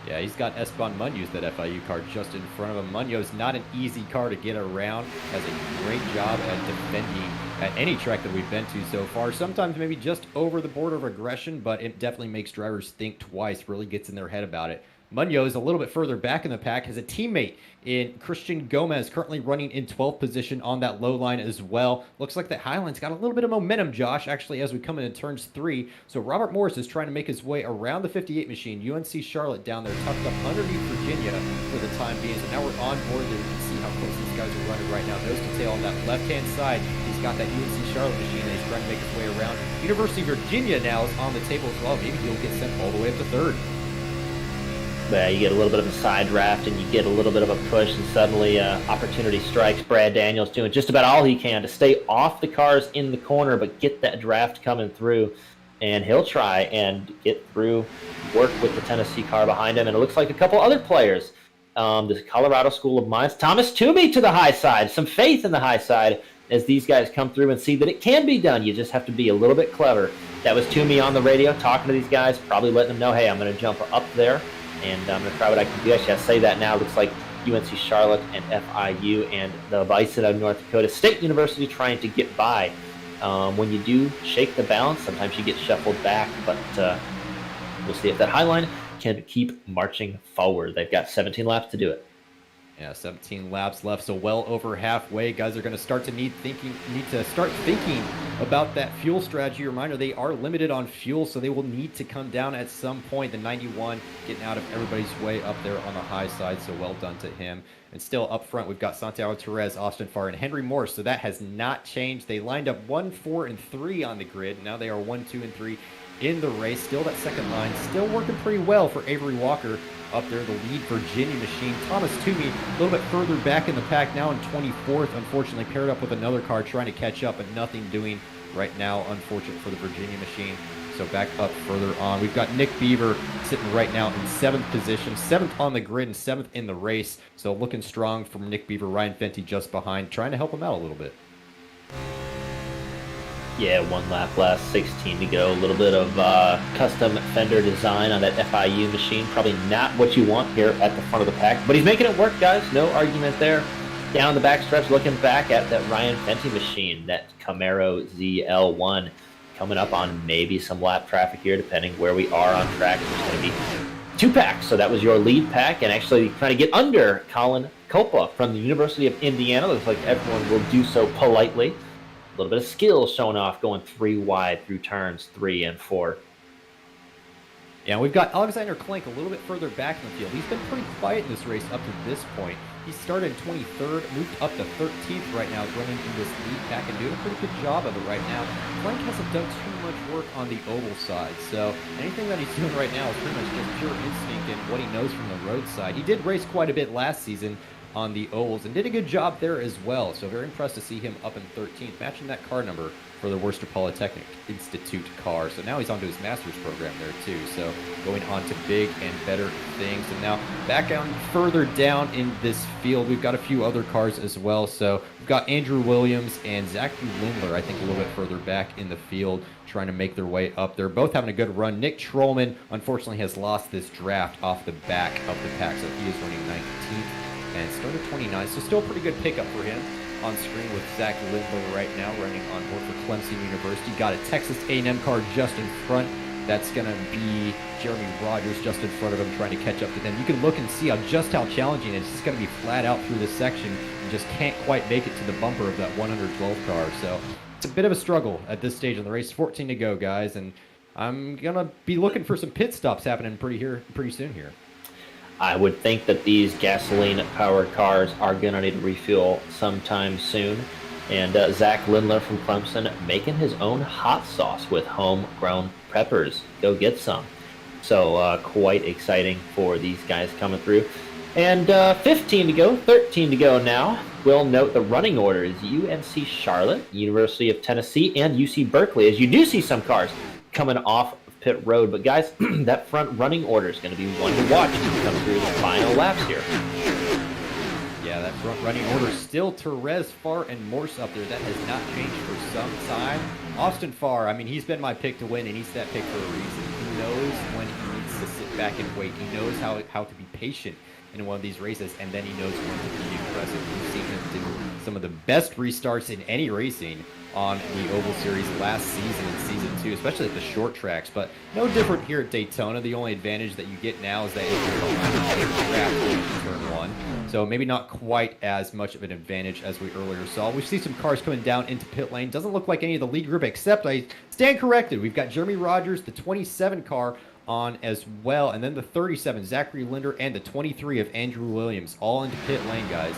Yeah, he's got Esteban Munoz, that FIU car, just in front of him. Munoz, not an easy car to get around. Has a great job at defending at any track that we've been to so far. Sometimes maybe just over the border of aggression, but it definitely makes drivers think twice, really gets in their head about it. Munoz a little bit further back in the pack has a teammate in Christian Gomez, currently running in 12th position on that low line as well. Looks like that Highline's got a little bit of momentum, Josh, actually, as we come into turns 3. So Robert Morris is trying to make his way around the 58 machine. UNC Charlotte down there tucked up underneath Virginia for the time being. So now we're on board there. You can see how close these guys are running right now. Nose to tail on that left-hand side. He's got that UNC Charlotte machine that he's trying to make his way around. University of Virginia now is on the table as well. Maybe he'll get sent all the way up to 3rd. Yeah, you get a little bit of a side draft and you get a little bit of a push, and suddenly opportunity strikes. Brad Daniels doing just about all he can to stay off the cars in the corner, but get that draft coming through. And he'll try and get through, work with the Tennessee car behind him. And it looks like a couple other players. The Colorado School of Mines, Thomas Toomey to the high side. Some faith in the high side as these guys come through and see that it can be done. You just have to be a little bit clever. That was Toomey on the radio talking to these guys, probably letting them know, hey, I'm going to jump up there. And I'm going to try what I can do. Actually, I say that now. It looks like UNC Charlotte and FIU and the Bison of North Dakota State University trying to get by. When you do shake the balance, sometimes you get shuffled back. But we'll see if that Highline can keep marching forward. They've got 17 laps to do it. Yeah, 17 laps left, so well over halfway. Guys are going to start to need to start thinking about that fuel strategy. Reminder, they are limited on fuel, so they will need to come down at some point. The 91 getting out of everybody's way up there on the high side, so well done to him. And still up front, we've got Santiago Torres, Austin Farr, and Henry Morse, so that has not changed. They lined up 1, 4, and 3 on the grid. Now they are 1, 2, and 3 in the race. Still that second line, still working pretty well for Avery Walker. Up there, the lead Virginia machine. Thomas Toomey a little bit further back in the pack, now in 24th, unfortunately paired up with another car trying to catch up, but nothing doing right now, unfortunate for the Virginia machine. So back up further on, we've got Nick Beaver sitting right now in 7th position, 7th on the grid and 7th in the race. So looking strong from Nick Beaver. Ryan Fenty just behind, trying to help him out a little bit. Yeah, 1 lap left, 16 to go. A little bit of custom fender design on that FIU machine. Probably not what you want here at the front of the pack, but he's making it work, guys. No argument there. Down the backstretch, looking back at that Ryan Fenty machine, that Camaro ZL1, coming up on maybe some lap traffic here, depending where we are on track. There's going to be 2 packs, so that was your lead pack, and actually trying to get under Colin Copa from the University of Indiana. Looks like everyone will do so politely. A little bit of skill showing off, going 3 wide through turns 3 and 4. Yeah, we've got Alexander Klenk a little bit further back in the field. He's been pretty quiet in this race up to this point. He started 23rd, moved up to 13th right now, running in this lead pack and doing a pretty good job of it right now. Klenk hasn't done too much work on the oval side, so anything that he's doing right now is pretty much just pure instinct and what he knows from the road side. He did race quite a bit last season on the ovals and did a good job there as well, so very impressed to see him up in 13th, matching that car number for the Worcester Polytechnic Institute car. So now he's on to his master's program there too, so going on to big and better things. And now back on further down in this field, we've got a few other cars as well. So we've got Andrew Williams and Zachary Lindler, I think a little bit further back in the field, trying to make their way up there, both having a good run. Nick Trollman unfortunately has lost this draft off the back of the pack, so he is running 19th and started 29th, so still a pretty good pickup for him. On screen with Zach Lindler right now, running on board for Clemson University. Got a Texas A&M car just in front. That's going to be Jeremy Rogers just in front of him, trying to catch up to them. You can look and see just how challenging it is. It's just going to be flat out through this section and just can't quite make it to the bumper of that 112 car. So it's a bit of a struggle at this stage in the race. 14 to go, guys, and I'm going to be looking for some pit stops happening pretty soon here. I would think that these gasoline-powered cars are going to need to refuel sometime soon. And Zach Lindler from Clemson making his own hot sauce with homegrown peppers. Go get some. So quite exciting for these guys coming through. And 15 to go, 13 to go now. We'll note the running order is UNC Charlotte, University of Tennessee, and UC Berkeley, as you do see some cars coming off pit road. But guys, that front running order is going to be one to watch as we come through the final laps here. Yeah, that front running order still Torres, Farr, and Morse up there. That has not changed for some time. Austin Farr, I mean, he's been my pick to win, and he's that pick for a reason. He knows when he needs to sit back and wait. He knows how to be patient in one of these races, and then he knows when to be aggressive. We've seen him do some of the best restarts in any racing on the Oval Series last season in Season 2, especially at the short tracks. But no different here at Daytona. The only advantage that you get now is that it's draft turn 1. So maybe not quite as much of an advantage as we earlier saw. We see some cars coming down into pit lane. Doesn't look like any of the lead group, except I stand corrected. We've got Jeremy Rogers, the 27 car, on as well, and then the 37, Zachary Linder, and the 23 of Andrew Williams, all into pit lane, guys.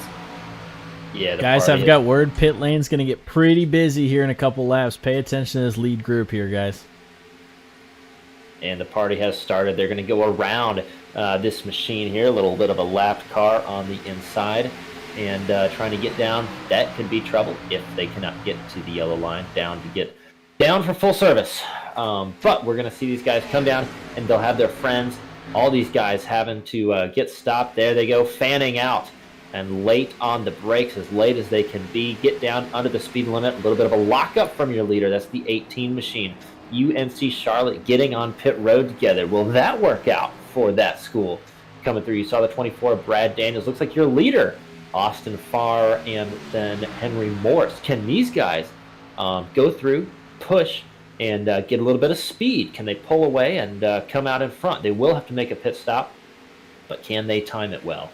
Yeah, guys, I've got word pit lane's going to get pretty busy here in a couple laps. Pay attention to this lead group here, guys. And the party has started. They're going to go around this machine here, a little bit of a lapped car on the inside, and trying to get down. That could be trouble if they cannot get to the yellow line down to get down for full service. But we're going to see these guys come down, and they'll have their friends. All these guys having to get stopped. There they go, fanning out. And late on the brakes, as late as they can be, get down under the speed limit. A little bit of a lockup from your leader. That's the 18 machine. UNC Charlotte getting on pit road together. Will that work out for that school? Coming through, you saw the 24, Brad Daniels. Looks like your leader, Austin Farr, and then Henry Morris. Can these guys go through, push, and get a little bit of speed? Can they pull away and come out in front? They will have to make a pit stop, but can they time it well?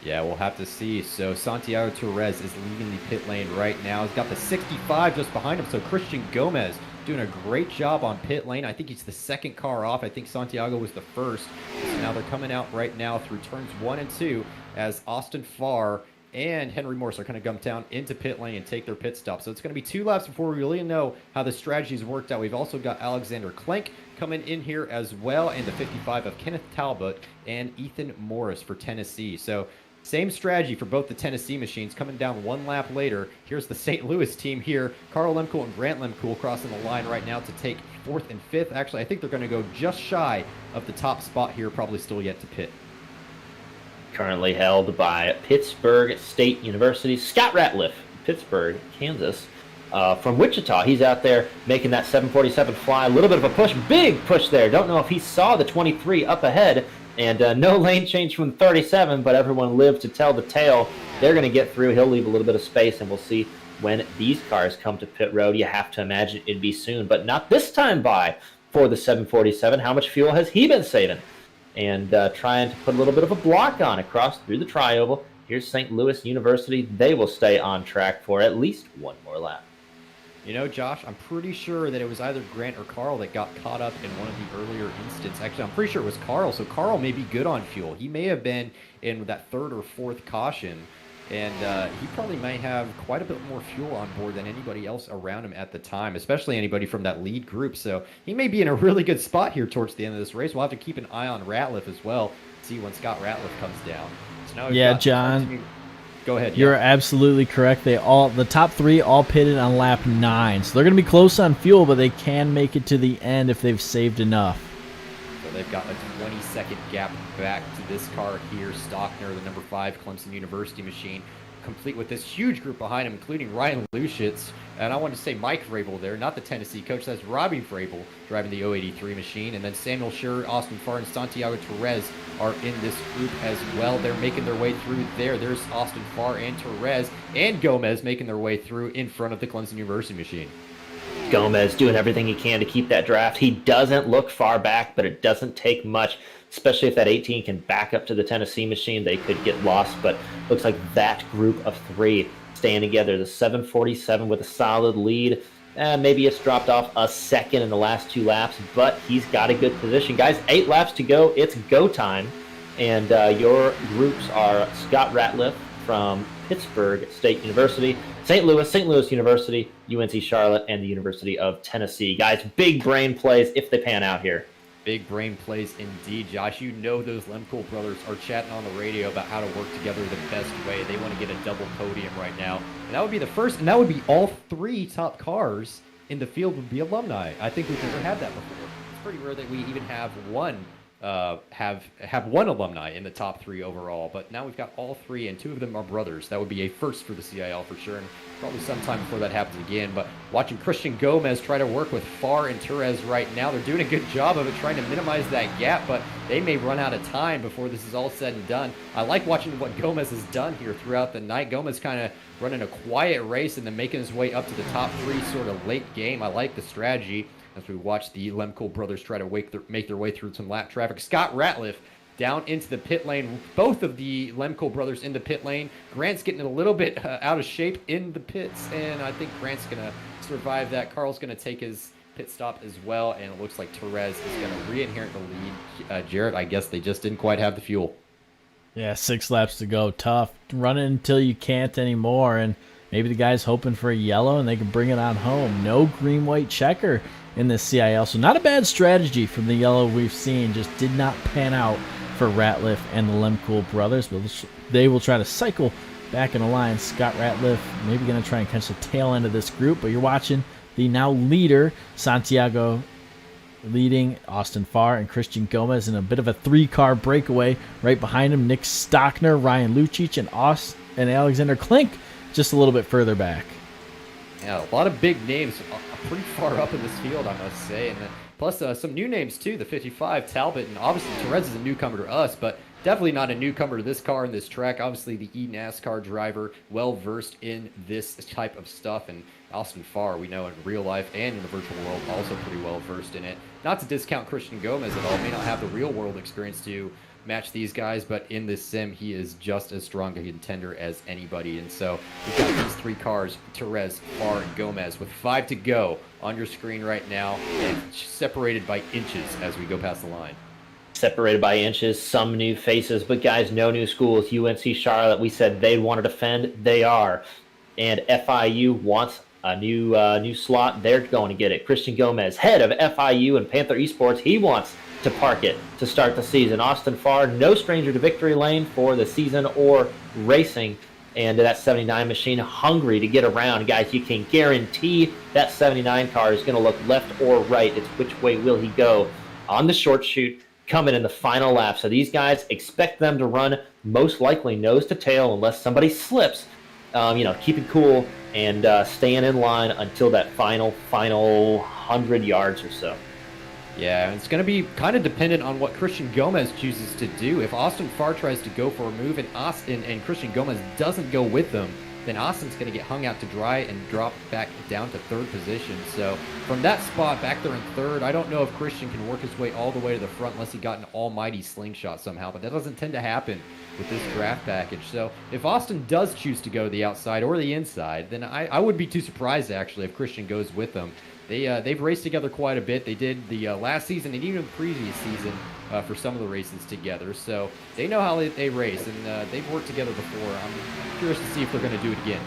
Yeah, we'll have to see. So Santiago Torres is leaving the pit lane right now. He's got the 65 just behind him. So Christian Gomez doing a great job on pit lane. I think he's the second car off. I think Santiago was the first. So now they're coming out right now through turns 1 and 2 as Austin Farr and Henry Morris are going to come down into pit lane and take their pit stop. So it's going to be 2 laps before we really know how the strategy's worked out. We've also got Alexander Klenk coming in here as well, and the 55 of Kenneth Talbot and Ethan Morris for Tennessee. So same strategy for both the Tennessee machines. Coming down 1 lap later, here's the St. Louis team here. Carl Lemkuhl and Grant Lemkuhl crossing the line right now to take 4th and 5th. Actually, I think they're going to go just shy of the top spot here, probably still yet to pit. Currently held by Pittsburgh State University. Scott Ratliff, Pittsburgh, Kansas. From Wichita, he's out there making that 747 fly. A little bit of a push, big push there. Don't know if he saw the 23 up ahead. And no lane change from 37, but everyone lived to tell the tale. They're going to get through. He'll leave a little bit of space, and we'll see when these cars come to pit road. You have to imagine it'd be soon, but not this time by for the 747. How much fuel has he been saving? And trying to put a little bit of a block on across through the tri-oval. Here's St. Louis University. They will stay on track for at least 1 more lap. You know, Josh, I'm pretty sure that it was either Grant or Carl that got caught up in one of the earlier instances. Actually, I'm pretty sure it was Carl, so Carl may be good on fuel. He may have been in that 3rd or 4th caution, and he probably might have quite a bit more fuel on board than anybody else around him at the time, especially anybody from that lead group. So he may be in a really good spot here towards the end of this race. We'll have to keep an eye on Ratliff as well, see when Scott Ratliff comes down. So now yeah, John. Go ahead. You're absolutely correct. The top 3 all pitted on lap 9. So they're going to be close on fuel, but they can make it to the end if they've saved enough. So they've got a 20-second gap back to this car here. Stockner, the number 5 Clemson University machine, complete with this huge group behind him, including Ryan Luschitz. And I want to say Mike Vrabel there, not the Tennessee coach. That's Robbie Vrabel driving the 083 machine. And then Samuel Scherer, Austin Farr, and Santiago Torres are in this group as well. They're making their way through there. There's Austin Farr and Torres and Gomez making their way through in front of the Clemson University machine. Gomez doing everything he can to keep that draft. He doesn't look far back, but it doesn't take much, especially if that 18 can back up to the Tennessee machine. They could get lost, but looks like that group of 3 staying together. The 747 with a solid lead. Maybe it's dropped off a second in the last 2 laps, but he's got a good position. Guys, 8 laps to go. It's go time. And your groups are Scott Ratliff from Pittsburgh State University, St. Louis University, UNC Charlotte, and the University of Tennessee. Guys, big brain plays if they pan out here. Big brain plays indeed, Josh. You know those Lemkuhl brothers are chatting on the radio about how to work together the best way. They want to get a double podium right now. And that would be the first, and that would be all 3 top cars in the field would be alumni. I think we've never had that before. It's pretty rare that we even have one have one alumni in the top 3 overall, but now we've got all 3, and 2 of them are brothers. That would be a first for the CIL for sure, and probably sometime before that happens again. But watching Christian Gomez try to work with Farr and Torres right now, they're doing a good job of it, trying to minimize that gap, but they may run out of time before this is all said and done. I like watching what Gomez has done here throughout the night. Gomez kind of running a quiet race and then making his way up to the top 3 sort of late game. I like the strategy as we watch the Lemko brothers try to make their way through some lap traffic. Scott Ratliff down into the pit lane. Both of the Lemko brothers in the pit lane. Grant's getting a little bit out of shape in the pits, and I think Grant's going to survive that. Carl's going to take his pit stop as well, and it looks like Torres is going to re-inherit the lead. Jarrett, I guess they just didn't quite have the fuel. Yeah, 6 laps to go. Tough. Running until you can't anymore, and maybe the guy's hoping for a yellow and they can bring it on home. No green-white checker in this CIL, so not a bad strategy from the yellow we've seen. Just did not pan out for Ratliff and the Lemcool brothers, but they will try to cycle back in the line. Scott Ratliff maybe going to try and catch the tail end of this group, but you're watching the now leader, Santiago, leading Austin Farr and Christian Gomez in a bit of a 3-car breakaway. Right behind him, Nick Stockner, Ryan Lucic, and Alexander Klink just a little bit further back. Yeah, a lot of big names pretty far up in this field, I must say. And then, plus some new names, too. The 55, Talbot, and obviously Torres is a newcomer to us, but definitely not a newcomer to this car and this track. Obviously, the NASCAR driver, well-versed in this type of stuff. And Austin Farr, we know in real life and in the virtual world, also pretty well-versed in it. Not to discount Christian Gomez at all. May not have the real-world experience to match these guys, but in this sim, he is just as strong a contender as anybody. And so we've got these 3 cars, Torres, Farr, and Gomez, with 5 to go on your screen right now, and separated by inches as we go past the line. Separated by inches, some new faces, but guys, no new schools. UNC Charlotte, we said they'd want to defend. They are. And FIU wants a new slot. They're going to get it. Christian Gomez, head of FIU and Panther Esports, he wants to park it to start the season. Austin Farr, no stranger to victory lane for the season or racing. And that 79 machine, hungry to get around. Guys, you can guarantee that 79 car is going to look left or right. It's which way will he go on the short chute coming in the final lap. So these guys, expect them to run most likely nose to tail unless somebody slips. Keeping cool and staying in line until that final 100 yards or so. Yeah, it's going to be kind of dependent on what Christian Gomez chooses to do. If Austin Farr tries to go for a move and Christian Gomez doesn't go with them, then Austin's going to get hung out to dry and drop back down to 3rd position. So from that spot back there in 3rd, I don't know if Christian can work his way all the way to the front unless he got an almighty slingshot somehow, but that doesn't tend to happen with this draft package. So if Austin does choose to go to the outside or the inside, then I would be too surprised actually if Christian goes with them. They've raced together quite a bit. They did the last season and even previous season for some of the races together. So they know how they race, and they've worked together before. I'm curious to see if they're going to do it again.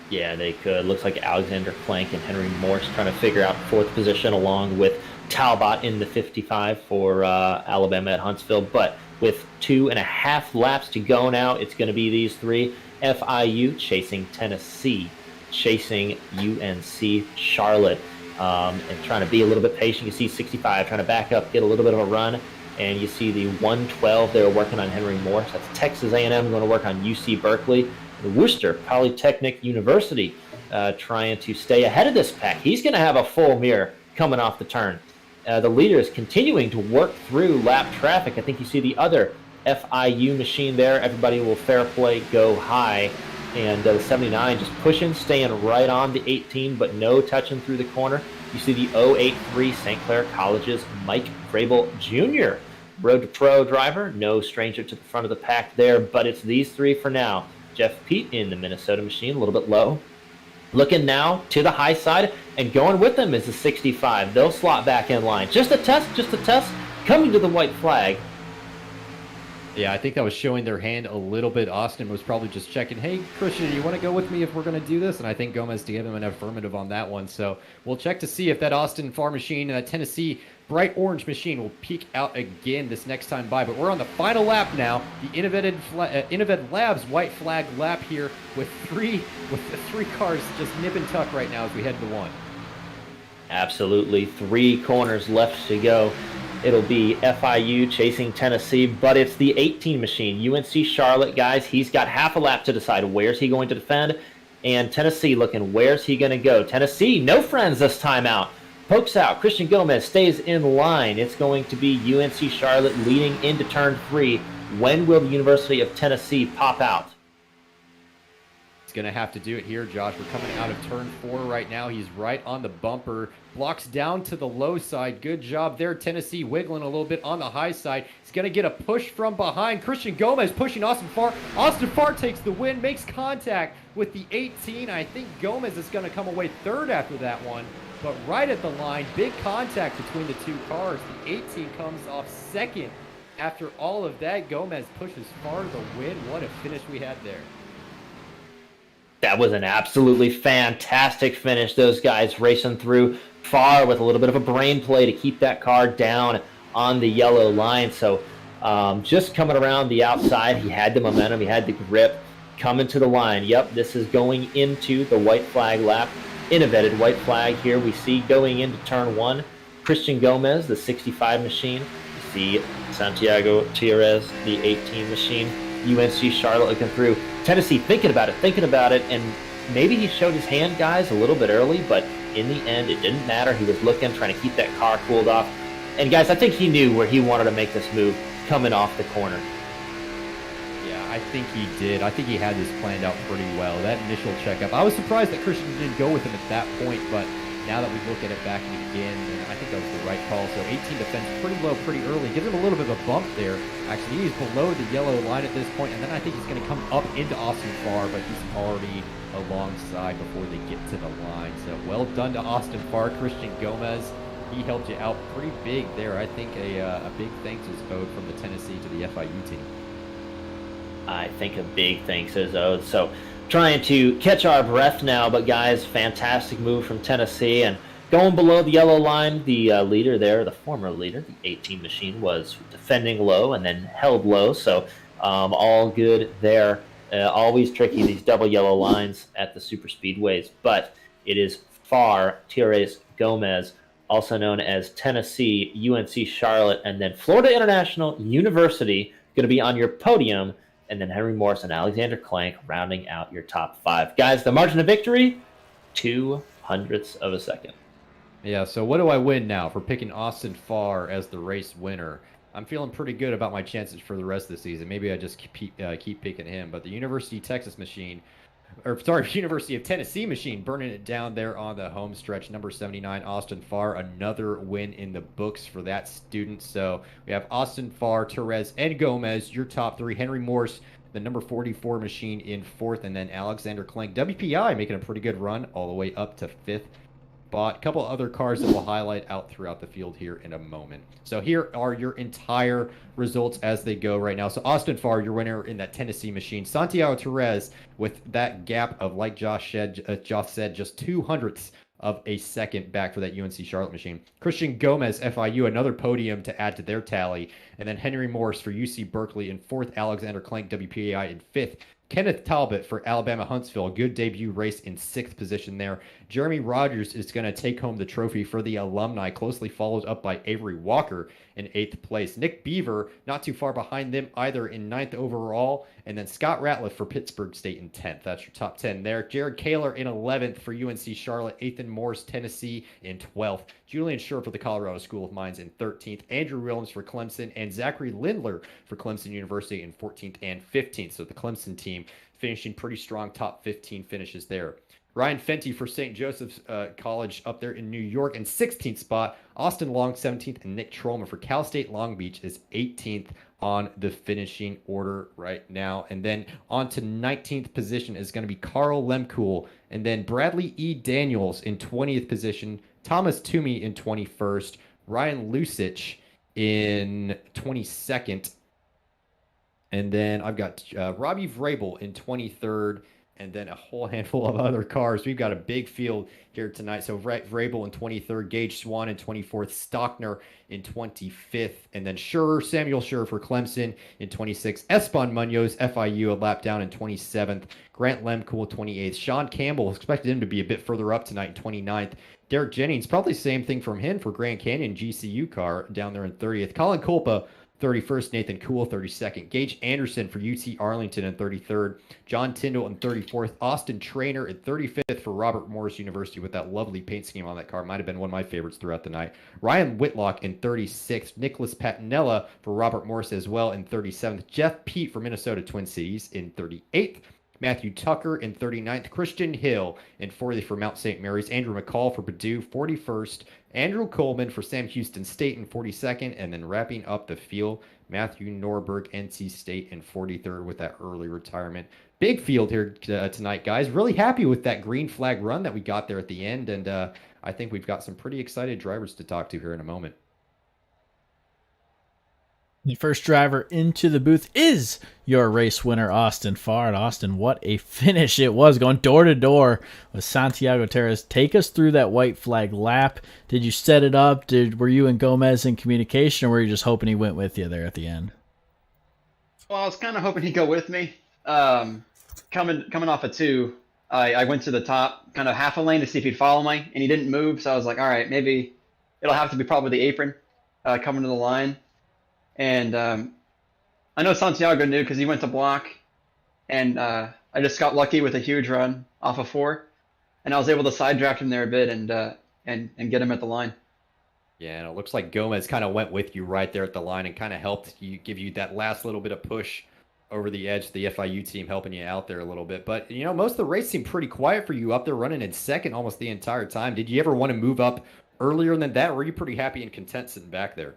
Yeah, they could. Looks like Alexander Plank and Henry Morse trying to figure out 4th position along with Talbot in the 55 for Alabama at Huntsville. But with 2.5 laps to go now, it's going to be these 3. FIU chasing Tennessee, chasing UNC Charlotte, and trying to be a little bit patient. You see 65 trying to back up, get a little bit of a run, and you see the 112 they're working on Henry Morse. That's Texas A&M going to work on UC Berkeley. The Worcester Polytechnic University trying to stay ahead of this pack. He's going to have a full mirror coming off the turn. The leader is continuing to work through lap traffic. I think you see the other FIU machine there. Everybody will fair play go high. And the 79 just pushing, staying right on the 18, but no touching through the corner. You see the 083 St. Clair College's Mike Vrabel Jr. Road to Pro driver, no stranger to the front of the pack there, but it's these 3 for now. Jeff Pete in the Minnesota machine, a little bit low. Looking now to the high side, and going with them is the 65. They'll slot back in line. Just a test, coming to the white flag. Yeah, I think that was showing their hand a little bit. Austin was probably just checking, hey, Christian, do you want to go with me if we're going to do this? And I think Gomez gave him an affirmative on that one. So we'll check to see if that Austin Farr machine and that Tennessee bright orange machine will peek out again this next time by. But we're on the final lap now. The InnoVetted Labs white flag lap here with the 3 cars just nip and tuck right now as we head to 1. Absolutely. 3 corners left to go. it'll be FIU chasing Tennessee, but it's the 18 machine. UNC Charlotte, guys, he's got half a lap to decide where's he going to defend. And Tennessee looking, where's he going to go? Tennessee, no friends this time out. Pokes out. Christian Gomez stays in line. It's going to be UNC Charlotte leading into turn 3. When will the University of Tennessee pop out? He's going to have to do it here, Josh. We're coming out of turn 4 right now. He's right on the bumper. Blocks down to the low side. Good job there. Tennessee wiggling a little bit on the high side. He's going to get a push from behind. Christian Gomez pushing Austin Farr. Austin Farr takes the win, makes contact with the 18. I think Gomez is going to come away third after that one. But right at the line, big contact between the two cars. The 18 comes off second. After all of that, Gomez pushes Farr the win. What a finish we had there. That was an absolutely fantastic finish. Those guys racing through Farr with a little bit of a brain play to keep that car down on the yellow line. So just coming around the outside, he had the momentum, he had the grip, coming to the line. Yep, this is going into the white flag lap. InnoVetted white flag here we see going into turn 1. Christian Gomez, the 65 machine. You see Santiago Tierrez, the 18 machine. UNC Charlotte looking through. Tennessee thinking about it, and maybe he showed his hand, guys, a little bit early, but in the end, it didn't matter. He was looking, trying to keep that car cooled off. And, guys, I think he knew where he wanted to make this move coming off the corner. Yeah, I think he did. I think he had this planned out pretty well. That initial checkup, I was surprised that Christian didn't go with him at that point, but now that we look at it back again, I think that was the right call. So 18 defends pretty low pretty early. Gives him a little bit of a bump there. Actually, he's below the yellow line at this point, and then I think he's going to come up into Austin Farr, but he's already alongside before they get to the line. So well done to Austin Farr. Christian Gomez, he helped you out pretty big there. I think a big thanks is owed from the Tennessee to the FIU team. I think a big thanks is owed. So trying to catch our breath now, but guys, fantastic move from Tennessee. And going below the yellow line, the leader there, the former leader, the 18 machine, was defending low and then held low. So all good there. Always tricky, these double yellow lines at the super speedways. But it is Farr, Tierrez, Gomez, also known as Tennessee, UNC Charlotte, and then Florida International University going to be on your podium. And then Henry Morris and Alexander Clank rounding out your top 5. Guys, the margin of victory, 0.02 of a second. Yeah, so what do I win now for picking Austin Farr as the race winner? I'm feeling pretty good about my chances for the rest of the season. Maybe I just keep picking him. But the University of Texas machine, University of Tennessee machine, burning it down there on the home stretch. Number 79, Austin Farr, another win in the books for that student. So we have Austin Farr, Therese, and Gomez, your top 3. Henry Morse, the number 44 machine, in 4th, and then Alexander Clank, WPI, making a pretty good run all the way up to 5th. But a couple other cars that we'll highlight out throughout the field here in a moment. So here are your entire results as they go right now. So Austin Farr, your winner in that Tennessee machine. Santiago Therese with that gap of, like Josh said, just 0.02 of a second back for that UNC Charlotte machine. Christian Gomez, FIU, another podium to add to their tally. And then Henry Morris for UC Berkeley in 4th. Alexander Clank, WPAI, in 5th. Kenneth Talbot for Alabama Huntsville, good debut race in 6th position there. Jeremy Rogers is going to take home the trophy for the alumni, closely followed up by Avery Walker in 8th place. Nick Beaver, not too far behind them either, in 9th overall. And then Scott Ratliff for Pittsburgh State in 10th. That's your top 10 there. Jared Kaler in 11th for UNC Charlotte. Ethan Morse, Tennessee, in 12th. Julian Schur for the Colorado School of Mines in 13th. Andrew Williams for Clemson. And Zachary Lindler for Clemson University in 14th and 15th. So the Clemson team finishing pretty strong top 15 finishes there. Ryan Fenty for St. Joseph's College up there in New York in 16th spot. Austin Long, 17th, and Nick Trollman for Cal State Long Beach is 18th on the finishing order right now. And then on to 19th position is going to be Carl Lemkool, and then Bradley E. Daniels in 20th position, Thomas Toomey in 21st, Ryan Lusich in 22nd, and then I've got Robbie Vrabel in 23rd, and then a whole handful of other cars. We've got a big field here tonight. So Vrabel in 23rd, Gage Swan in 24th, Stockner in 25th, and then Samuel Scherr for Clemson in 26th, Esteban Munoz, FIU, a lap down in 27th, Grant Lemcool 28th, Sean Campbell, expected him to be a bit further up tonight in 29th, Derek Jennings, probably same thing from him for Grand Canyon GCU car down there in 30th, Colin Culpa 31st, Nathan Kuhl 32nd, Gage Anderson for UT Arlington in 33rd, John Tyndall in 34th, Austin Trainer in 35th for Robert Morris University with that lovely paint scheme on that car. Might have been one of my favorites throughout the night. Ryan Whitlock in 36th, Nicholas Patinella for Robert Morris as well in 37th, Jeff Pete for Minnesota Twin Cities in 38th, Matthew Tucker in 39th, Christian Hill in 40th for Mount St. Mary's, Andrew McCall for Purdue 41st, Andrew Coleman for Sam Houston State in 42nd, and then wrapping up the field, Matthew Norberg, NC State in 43rd with that early retirement. Big field here tonight, guys. Really happy with that green flag run that we got there at the end, and I think we've got some pretty excited drivers to talk to here in a moment. The first driver into the booth is your race winner, Austin Farr. Austin, what a finish it was, going door to door with Santiago Terres. Take us through that white flag lap. Did you set it up? Were you and Gomez in communication, or were you just hoping he went with you there at the end? Well, I was kind of hoping he'd go with me. Coming off a 2, I went to the top, kind of half a lane to see if he'd follow me, and he didn't move. So I was like, all right, maybe it'll have to be probably the apron coming to the line. And I know Santiago knew because he went to block, and I just got lucky with a huge run off of 4, and I was able to side draft him there a bit and get him at the line. Yeah, and it looks like Gomez kind of went with you right there at the line and kind of helped give you that last little bit of push over the edge. The FIU team helping you out there a little bit. But, you know, most of the race seemed pretty quiet for you up there running in second almost the entire time. Did you ever want to move up earlier than that, or were you pretty happy and content sitting back there?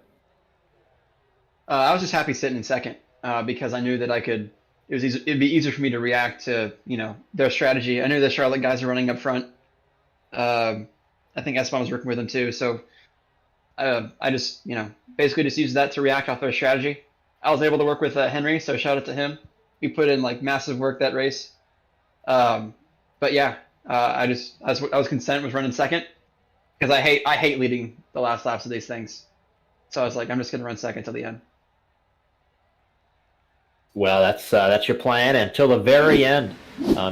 I was just happy sitting in second because I knew that it'd be easier for me to react to, their strategy. I knew the Charlotte guys are running up front. I think Esteban was working with them too. So I just, basically just used that to react off their strategy. I was able to work with Henry, so shout out to him. He put in like massive work that race. But yeah, I was content with running second because I hate leading the last laps of these things. So I was like, I'm just going to run second till the end. Well, that's your plan until the very end,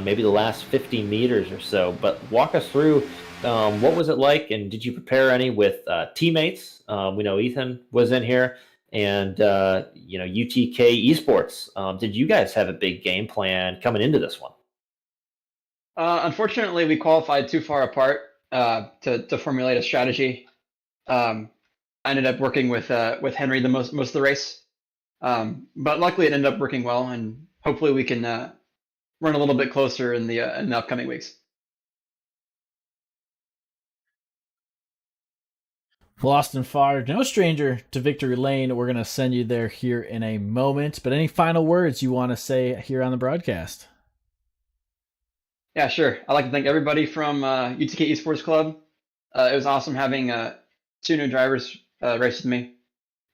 maybe the last 50 meters or so. But walk us through what was it like, and did you prepare any with teammates? We know Ethan was in here, and UTK Esports. Did you guys have a big game plan coming into this one? Unfortunately, we qualified too far apart to formulate a strategy. I ended up working with Henry the most of the race. But luckily it ended up working well, and hopefully we can run a little bit closer in the upcoming weeks. Well, Austin Farr, no stranger to victory lane. We're going to send you there here in a moment. But any final words you want to say here on the broadcast? Yeah, sure. I'd like to thank everybody from UTK Esports Club. It was awesome having 2 new drivers race with me.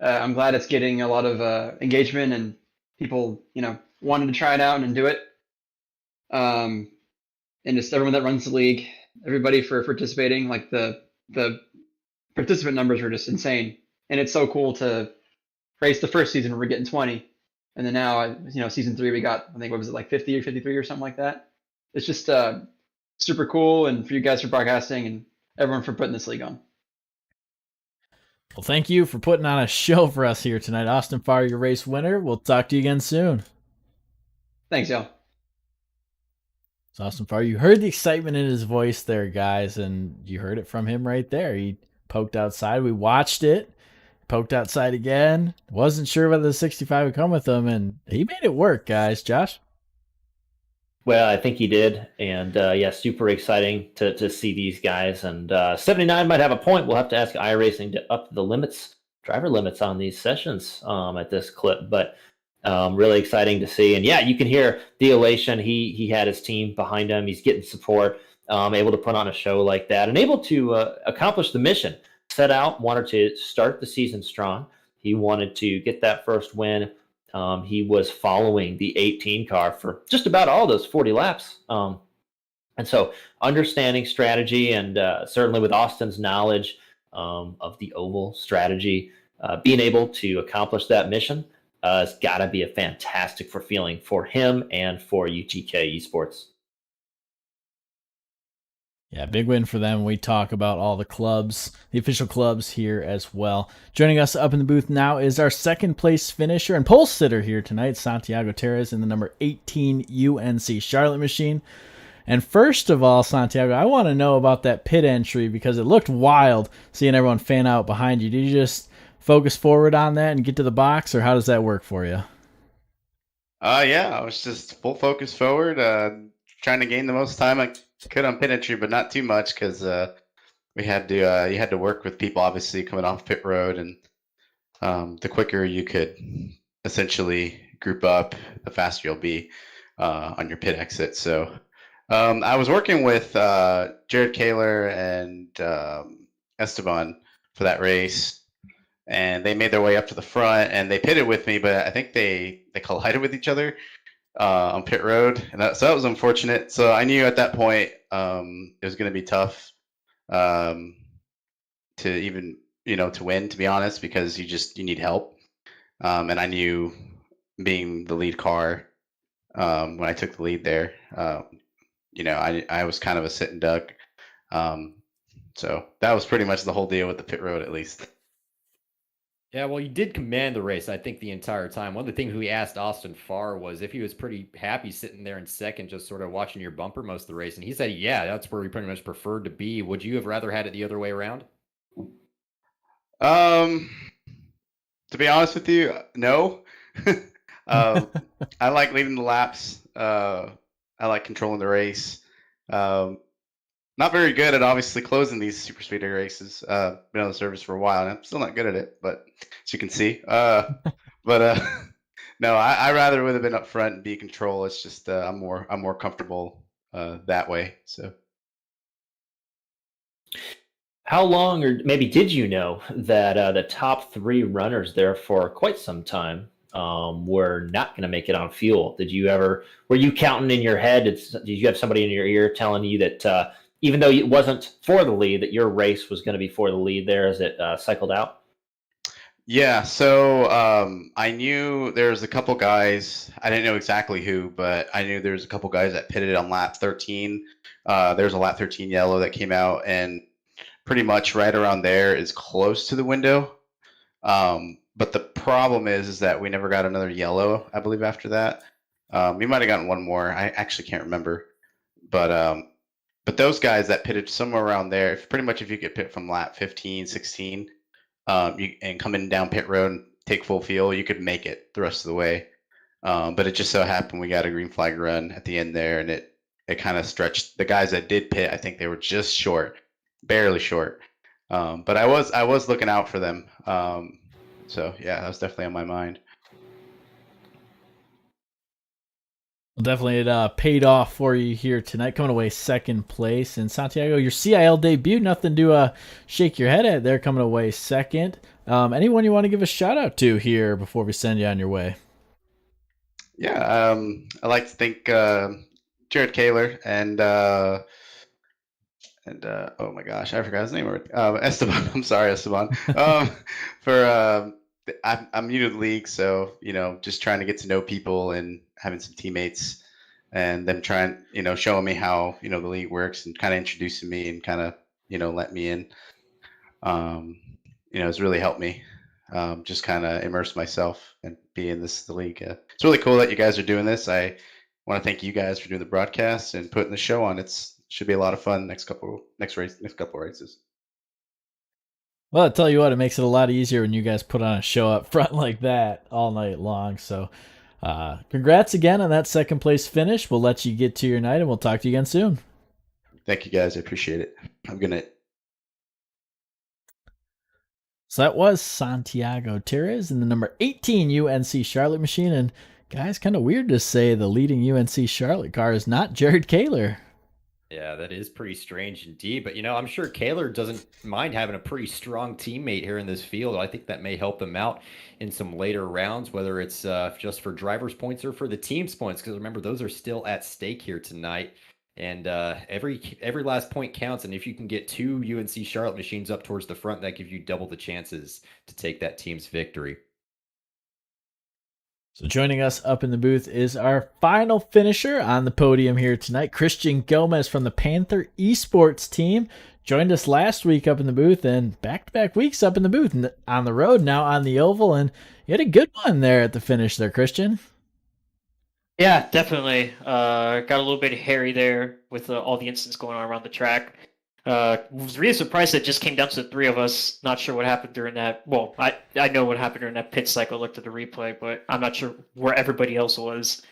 I'm glad it's getting a lot of engagement and people, wanted to try it out and do it. And just everyone that runs the league, everybody for participating. Like the participant numbers were just insane, and it's so cool to race the first season where we're getting 20, and then now, season 3 we got, I think, what was it, like 50 or 53 or something like that. It's just super cool, and for you guys for broadcasting and everyone for putting this league on. Well, thank you for putting on a show for us here tonight. Austin Farr, your race winner. We'll talk to you again soon. Thanks, y'all. It's Austin Farr. You heard the excitement in his voice there, guys, and you heard it from him right there. He poked outside. We watched it. Poked outside again. Wasn't sure whether the 65 would come with him, and he made it work, guys. Josh? Well, I think he did, and super exciting to see these guys. And 79 might have a point. We'll have to ask iRacing to up the limits, driver limits on these sessions at this clip. But really exciting to see. And yeah, you can hear the elation. He had his team behind him. He's getting support, able to put on a show like that, and able to accomplish the mission. Set out, wanted to start the season strong. He wanted to get that first win He was following the 18 car for just about all those 40 laps. And so understanding strategy and certainly with Austin's knowledge of the oval strategy, being able to accomplish that mission has got to be a fantastic feeling for him and for UTK Esports. Yeah, big win for them. We talk about all the clubs, the official clubs here as well. Joining us up in the booth now is our second place finisher and pole sitter here tonight, Santiago Terres in the number 18 UNC Charlotte machine. And first of all, Santiago, I want to know about that pit entry because it looked wild seeing everyone fan out behind you. Did you just focus forward on that and get to the box, or how does that work for you? Yeah, I was just full focus forward, trying to gain the most time I could on pit entry, but not too much because we had to you had to work with people obviously coming off pit road, and the quicker you could essentially group up, the faster you'll be on your pit exit. So I was working with Jared Kaler and Esteban for that race, and they made their way up to the front and they pitted with me, but I think they collided with each other on pit road, and so that was unfortunate. So I knew at that point it was going to be tough to even to win, to be honest, because you need help. And I knew being the lead car when I took the lead there, I was kind of a sitting duck. So that was pretty much the whole deal with the pit road, at least. Yeah, well, you did command the race, I think, the entire time. One of the things we asked Austin Farr was if he was pretty happy sitting there in second, just sort of watching your bumper most of the race. And he said, yeah, that's where we pretty much preferred to be. Would you have rather had it the other way around? To be honest with you, no. I like leading the laps. I like controlling the race. Not very good at obviously closing these super speedway races. Been on the service for a while, and I'm still not good at it, but as you can see. But no, I rather would have been up front and be in control. It's just I'm more comfortable that way. So. How long, or maybe did you know that the top three runners there for quite some time were not going to make it on fuel? Were you counting in your head? Did you have somebody in your ear telling you that even though it wasn't for the lead, that your race was going to be for the lead there as it cycled out? Yeah, so I knew there was a couple guys. I didn't know exactly who, but I knew there was a couple guys that pitted on lap 13. There's a lap 13 yellow that came out, and pretty much right around there is close to the window. But the problem is that we never got another yellow, I believe, after that. We might have gotten one more. I actually can't remember. But those guys that pitted somewhere around there, pretty much if you could pit from lap 15, 16, and come in down pit road and take full fuel, you could make it the rest of the way. But it just so happened we got a green flag run at the end there, and it kind of stretched. The guys that did pit, I think they were just short, barely short. But I was looking out for them. So yeah, that was definitely on my mind. Well, definitely it paid off for you here tonight, coming away second place. And Santiago, your CIL debut, nothing to shake your head at there, coming away second. Anyone you want to give a shout out to here before we send you on your way? Yeah, I like to thank Jared Kaler and oh my gosh, I forgot his name already. Esteban. I'm sorry, Esteban. For I'm new to the league, so just trying to get to know people and having some teammates, and them trying, showing me how the league works and kind of introducing me and kind of let me in. It's really helped me just kind of immerse myself and be in the league. It's really cool that you guys are doing this. I want to thank you guys for doing the broadcast and putting the show on. Should be a lot of fun next couple races. Well, I tell you what, it makes it a lot easier when you guys put on a show up front like that all night long. So congrats again on that second place finish. We'll let you get to your night, and we'll talk to you again soon. Thank you, guys. I appreciate it. Have a good night. So that was Santiago Terres in the number 18 UNC Charlotte machine. And guys, kind of weird to say the leading UNC Charlotte car is not Jared Kaler. Yeah, that is pretty strange indeed. But, I'm sure Kaler doesn't mind having a pretty strong teammate here in this field. I think that may help him out in some later rounds, whether it's just for driver's points or for the team's points. Because remember, those are still at stake here tonight. And every last point counts. And if you can get 2 UNC Charlotte machines up towards the front, that gives you double the chances to take that team's victory. So joining us up in the booth is our final finisher on the podium here tonight, Christian Gomez from the Panther Esports team. Joined us last week up in the booth and back-to-back weeks up in the booth and on the road, now on the oval, and you had a good one there at the finish there, Christian. Yeah, definitely. Got a little bit hairy there with all the incidents going on around the track. Was really surprised that it just came down to the 3 of us. Not sure what happened during that. Well, I know what happened during that pit cycle. I looked at the replay, but I'm not sure where everybody else was.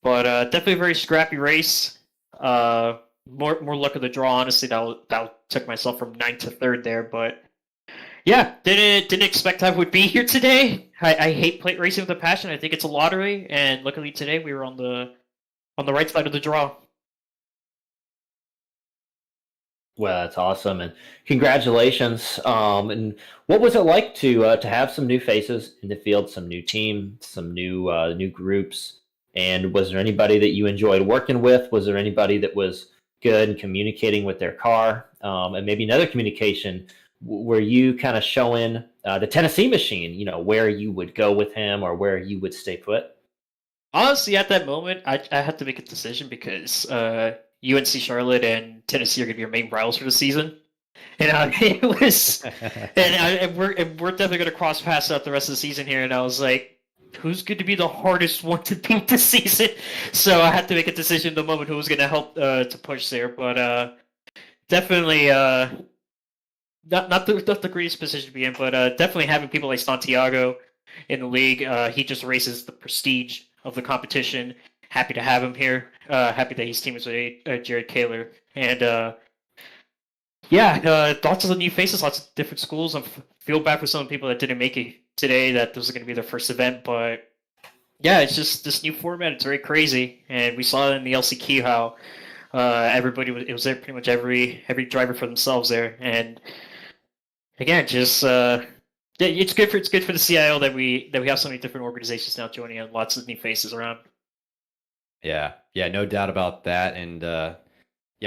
But definitely a very scrappy race. More luck of the draw, honestly. That took myself from 9th to 3rd there, but yeah, didn't expect I would be here today. I hate plate racing with a passion. I think it's a lottery, and luckily today we were on the right side of the draw. Well, that's awesome, and congratulations. And what was it like to have some new faces in the field, some new team, some new groups? And was there anybody that you enjoyed working with? Was there anybody that was good in communicating with their car? And maybe another communication, were you kind of showing the Tennessee machine, where you would go with him or where you would stay put? Honestly, at that moment, I had to make a decision because UNC Charlotte and Tennessee are going to be your main rivals for the season, and it was, and we're definitely going to cross paths out the rest of the season here. And I was like, who's going to be the hardest one to beat this season? So I had to make a decision at the moment who was going to help to push there, but definitely not the greatest position to be in, but definitely having people like Santiago in the league. He just raises the prestige of the competition. Happy to have him here. Happy that he's teammates with Jared Kaler. And lots of the new faces, lots of different schools. I feel bad for some of the people that didn't make it today, that this was going to be their first event. But yeah, it's just this new format. It's very crazy. And we saw in the LCQ how everybody it was there, pretty much every driver for themselves there. And again, just it's good for the CIL that we have so many different organizations now joining and lots of new faces around. Yeah, no doubt about that. And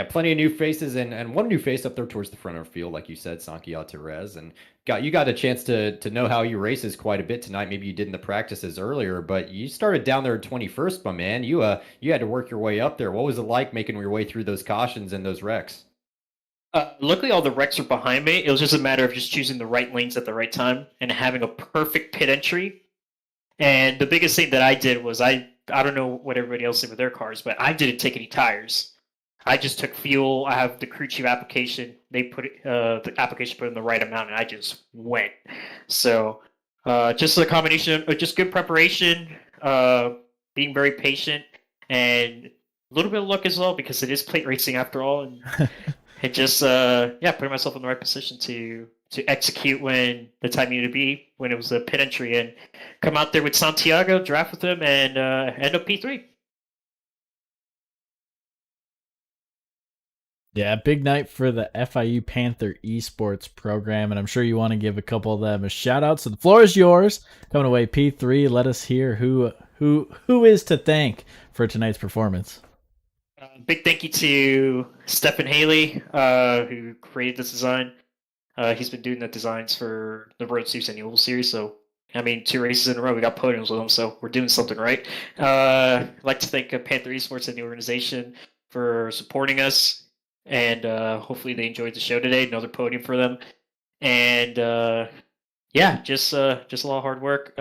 plenty of new faces and one new face up there towards the front of the field, like you said, Santiago Therese. And you got a chance to know how he races quite a bit tonight. Maybe you did in the practices earlier, but you started down there at 21st, my man. You had to work your way up there. What was it like making your way through those cautions and those wrecks? Luckily, all the wrecks are behind me. It was just a matter of just choosing the right lanes at the right time and having a perfect pit entry. And the biggest thing that I did was I don't know what everybody else did with their cars, but I didn't take any tires. I just took fuel. I have the crew chief application. They put the application put in the right amount, and I just went. So just a combination of just good preparation, being very patient, and a little bit of luck as well because it is plate racing after all. And and just putting myself in the right position to execute when the time needed to be, when it was a pit entry, and come out there with Santiago, draft with him, and end up P3. Yeah, big night for the FIU Panther Esports program, and I'm sure you want to give a couple of them a shout out. So the floor is yours. Coming away P3. Let us hear who is to thank for tonight's performance. Big thank you to Stephen Haley, who created this design. He's been doing the designs for the Road Series and the Oval Series, so 2 races in a row, we got podiums with him, so we're doing something right. I'd like to thank Panther Esports and the organization for supporting us, and hopefully they enjoyed the show today. Another podium for them, and just a lot of hard work,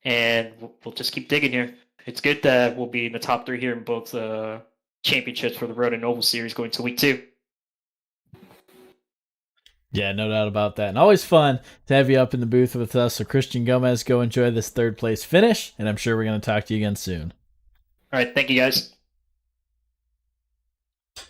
and we'll just keep digging here. It's good that we'll be in the top 3 here in both championships for the Road and Oval Series going to week 2. Yeah, no doubt about that. And always fun to have you up in the booth with us. So Christian Gomez, go enjoy this 3rd place finish, and I'm sure we're going to talk to you again soon. All right, thank you guys.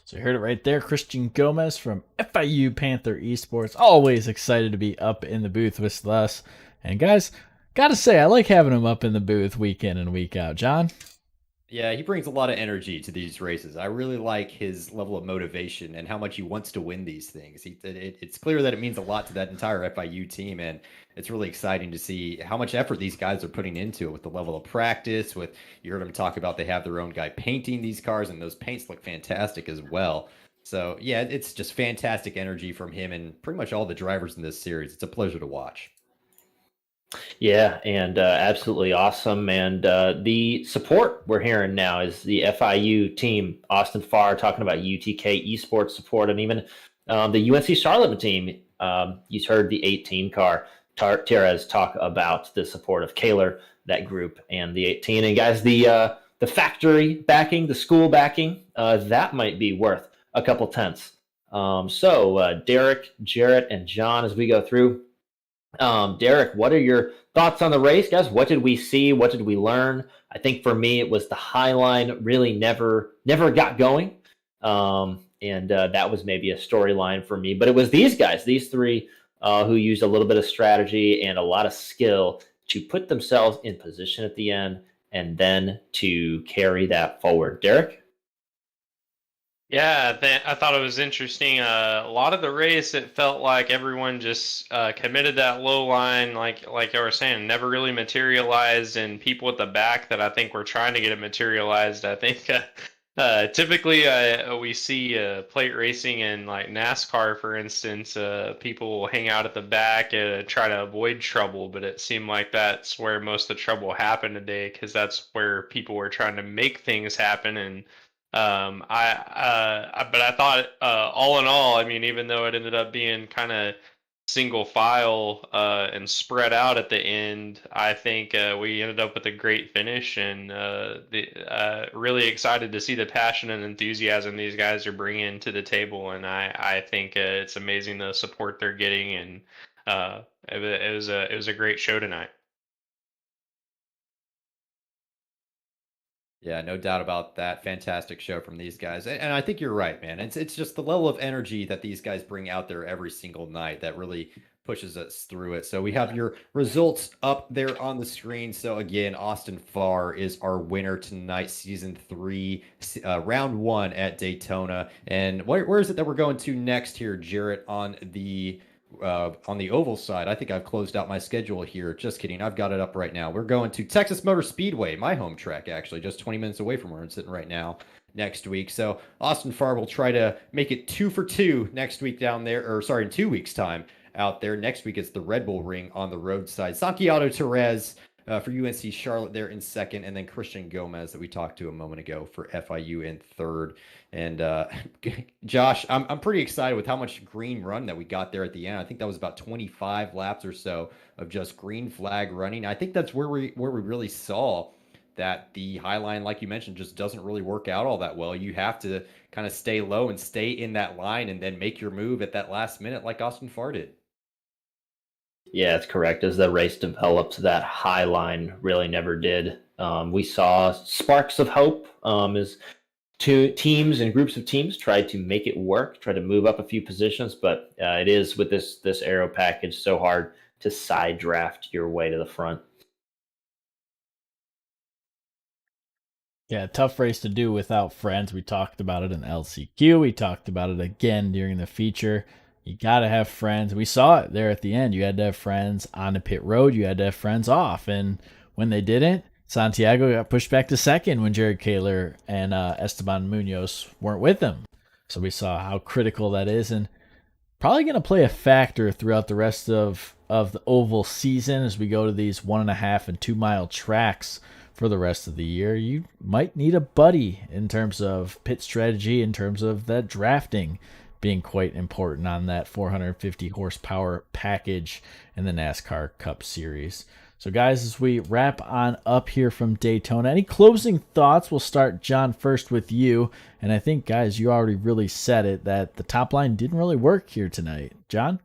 So you heard it right there. Christian Gomez from FIU Panther Esports. Always excited to be up in the booth with us. And guys, gotta say, I like having him up in the booth week in and week out. John? Yeah, he brings a lot of energy to these races. I really like his level of motivation and how much he wants to win these things. It's clear that it means a lot to that entire FIU team, and it's really exciting to see how much effort these guys are putting into it with the level of practice. With you heard him talk about they have their own guy painting these cars, and those paints look fantastic as well. So yeah, it's just fantastic energy from him and pretty much all the drivers in this series. It's a pleasure to watch. Yeah, and absolutely awesome. And the support we're hearing now is the FIU team, Austin Farr talking about UTK esports support, and even the UNC Charlotte team. You heard the 18 car, Tierrez talk about the support of Kaler, that group, and the 18. And guys, the factory backing, the school backing, that might be worth a couple tenths. So Derek, Jarrett, and John, as we go through. Derek, what are your thoughts on the race, guys? What did we see? What did we learn? I think for me, it was the high line really never got going, and that was maybe a storyline for me. But it was these guys, these three, who used a little bit of strategy and a lot of skill to put themselves in position at the end, and then to carry that forward. Derek. Yeah, I thought it was interesting. A lot of the race, it felt like everyone just committed that low line, like I was saying, never really materialized. And people at the back that I think were trying to get it materialized. I think typically we see plate racing and like NASCAR, for instance, people will hang out at the back and try to avoid trouble. But it seemed like that's where most of the trouble happened today, because that's where people were trying to make things happen. And but I thought, all in all, I mean, even though it ended up being kind of single file and spread out at the end, I think we ended up with a great finish, and really excited to see the passion and enthusiasm these guys are bringing to the table. And I think it's amazing the support they're getting, and it was a great show tonight. Yeah, no doubt about that. Fantastic show from these guys. And I think you're right, man. It's just the level of energy that these guys bring out there every single night that really pushes us through it. So we have your results up there on the screen. So again, Austin Farr is our winner tonight, season 3, round 1 at Daytona. And where is it that we're going to next here, Jarrett, on the oval side? I think I've closed out my schedule here. Just kidding. I've got it up right now. We're going to Texas Motor Speedway, my home track, actually, just 20 minutes away from where I'm sitting right now next week. So Austin Farr will try to make it 2 for 2 next week down there, or sorry, in 2 weeks' time out there. Next week, it's the Red Bull Ring on the roadside. Santiago Therese for UNC Charlotte there in second, and then Christian Gomez that we talked to a moment ago for FIU in third. And Josh, I'm pretty excited with how much green run that we got there at the end. I think that was about 25 laps or so of just green flag running. I think that's where we really saw that the high line, like you mentioned, just doesn't really work out all that well. You have to kind of stay low and stay in that line and then make your move at that last minute like Austin Farr did. Yeah, it's correct. As the race developed, that high line really never did. We saw sparks of hope as two teams and groups of teams tried to make it work, try to move up a few positions, but it is with this aero package so hard to side draft your way to the front. Yeah, tough race to do without friends. We talked about it in LCQ. We talked about it again during the feature. You got to have friends. We saw it there at the end. You had to have friends on the pit road. You had to have friends off. And when they didn't, Santiago got pushed back to second when Jared Kaler and Esteban Munoz weren't with him. So we saw how critical that is. And probably going to play a factor throughout the rest of the oval season as we go to these 1.5 and 2 mile tracks for the rest of the year. You might need a buddy in terms of pit strategy, in terms of that drafting being quite important on that 450 horsepower package in the NASCAR Cup Series. So guys, as we wrap on up here from Daytona, any closing thoughts? We'll start, John, first with you. And I think, guys, you already really said it, that the top line didn't really work here tonight. John?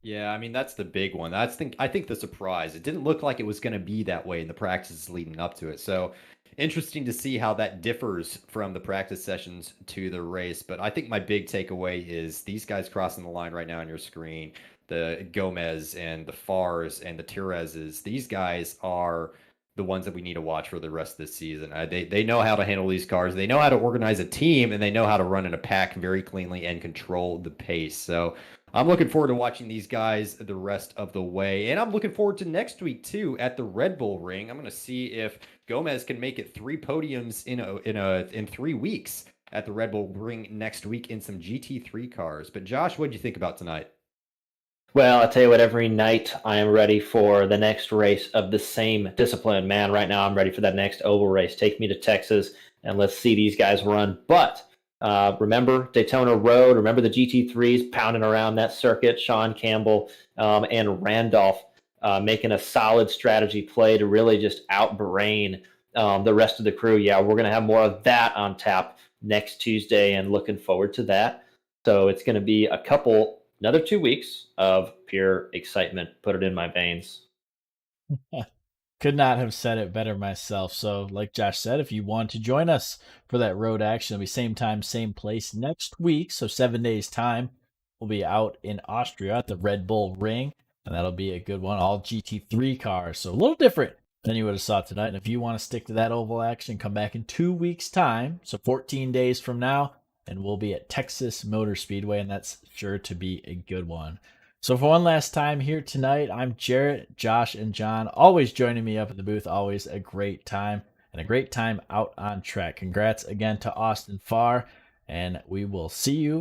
Yeah, I mean, that's the big one. I think the surprise. It didn't look like it was going to be that way in the practices leading up to it. So interesting to see how that differs from the practice sessions to the race. But I think my big takeaway is these guys crossing the line right now on your screen, the Gomez and the Fars and the Tirezes. These guys are the ones that we need to watch for the rest of the season. They know how to handle these cars. They know how to organize a team, and they know how to run in a pack very cleanly and control the pace. So I'm looking forward to watching these guys the rest of the way. And I'm looking forward to next week, too, at the Red Bull Ring. I'm going to see if Gomez can make it 3 podiums in 3 weeks at the Red Bull Ring next week in some GT3 cars. But Josh, what did you think about tonight? Well, I tell you what, every night I am ready for the next race of the same discipline. Man, right now I'm ready for that next oval race. Take me to Texas and let's see these guys run. But remember Daytona Road, remember the GT3s pounding around that circuit, Sean Campbell and Randolph making a solid strategy play to really just outbrain the rest of the crew. Yeah, we're going to have more of that on tap next Tuesday and looking forward to that. So it's going to be another 2 weeks of pure excitement. Put it in my veins. Could not have said it better myself. So, like Josh said, if you want to join us for that road action, it'll be same time, same place next week. So 7 days time, we'll be out in Austria at the Red Bull Ring, and that'll be a good one. All GT3 cars, so a little different than you would have saw tonight. And if you want to stick to that oval action, come back in 2 weeks' time, so 14 days from now, and we'll be at Texas Motor Speedway, and that's sure to be a good one. So for one last time here tonight, I'm Jarrett, Josh, and John, always joining me up at the booth. Always a great time, and a great time out on track. Congrats again to Austin Farr, and we will see you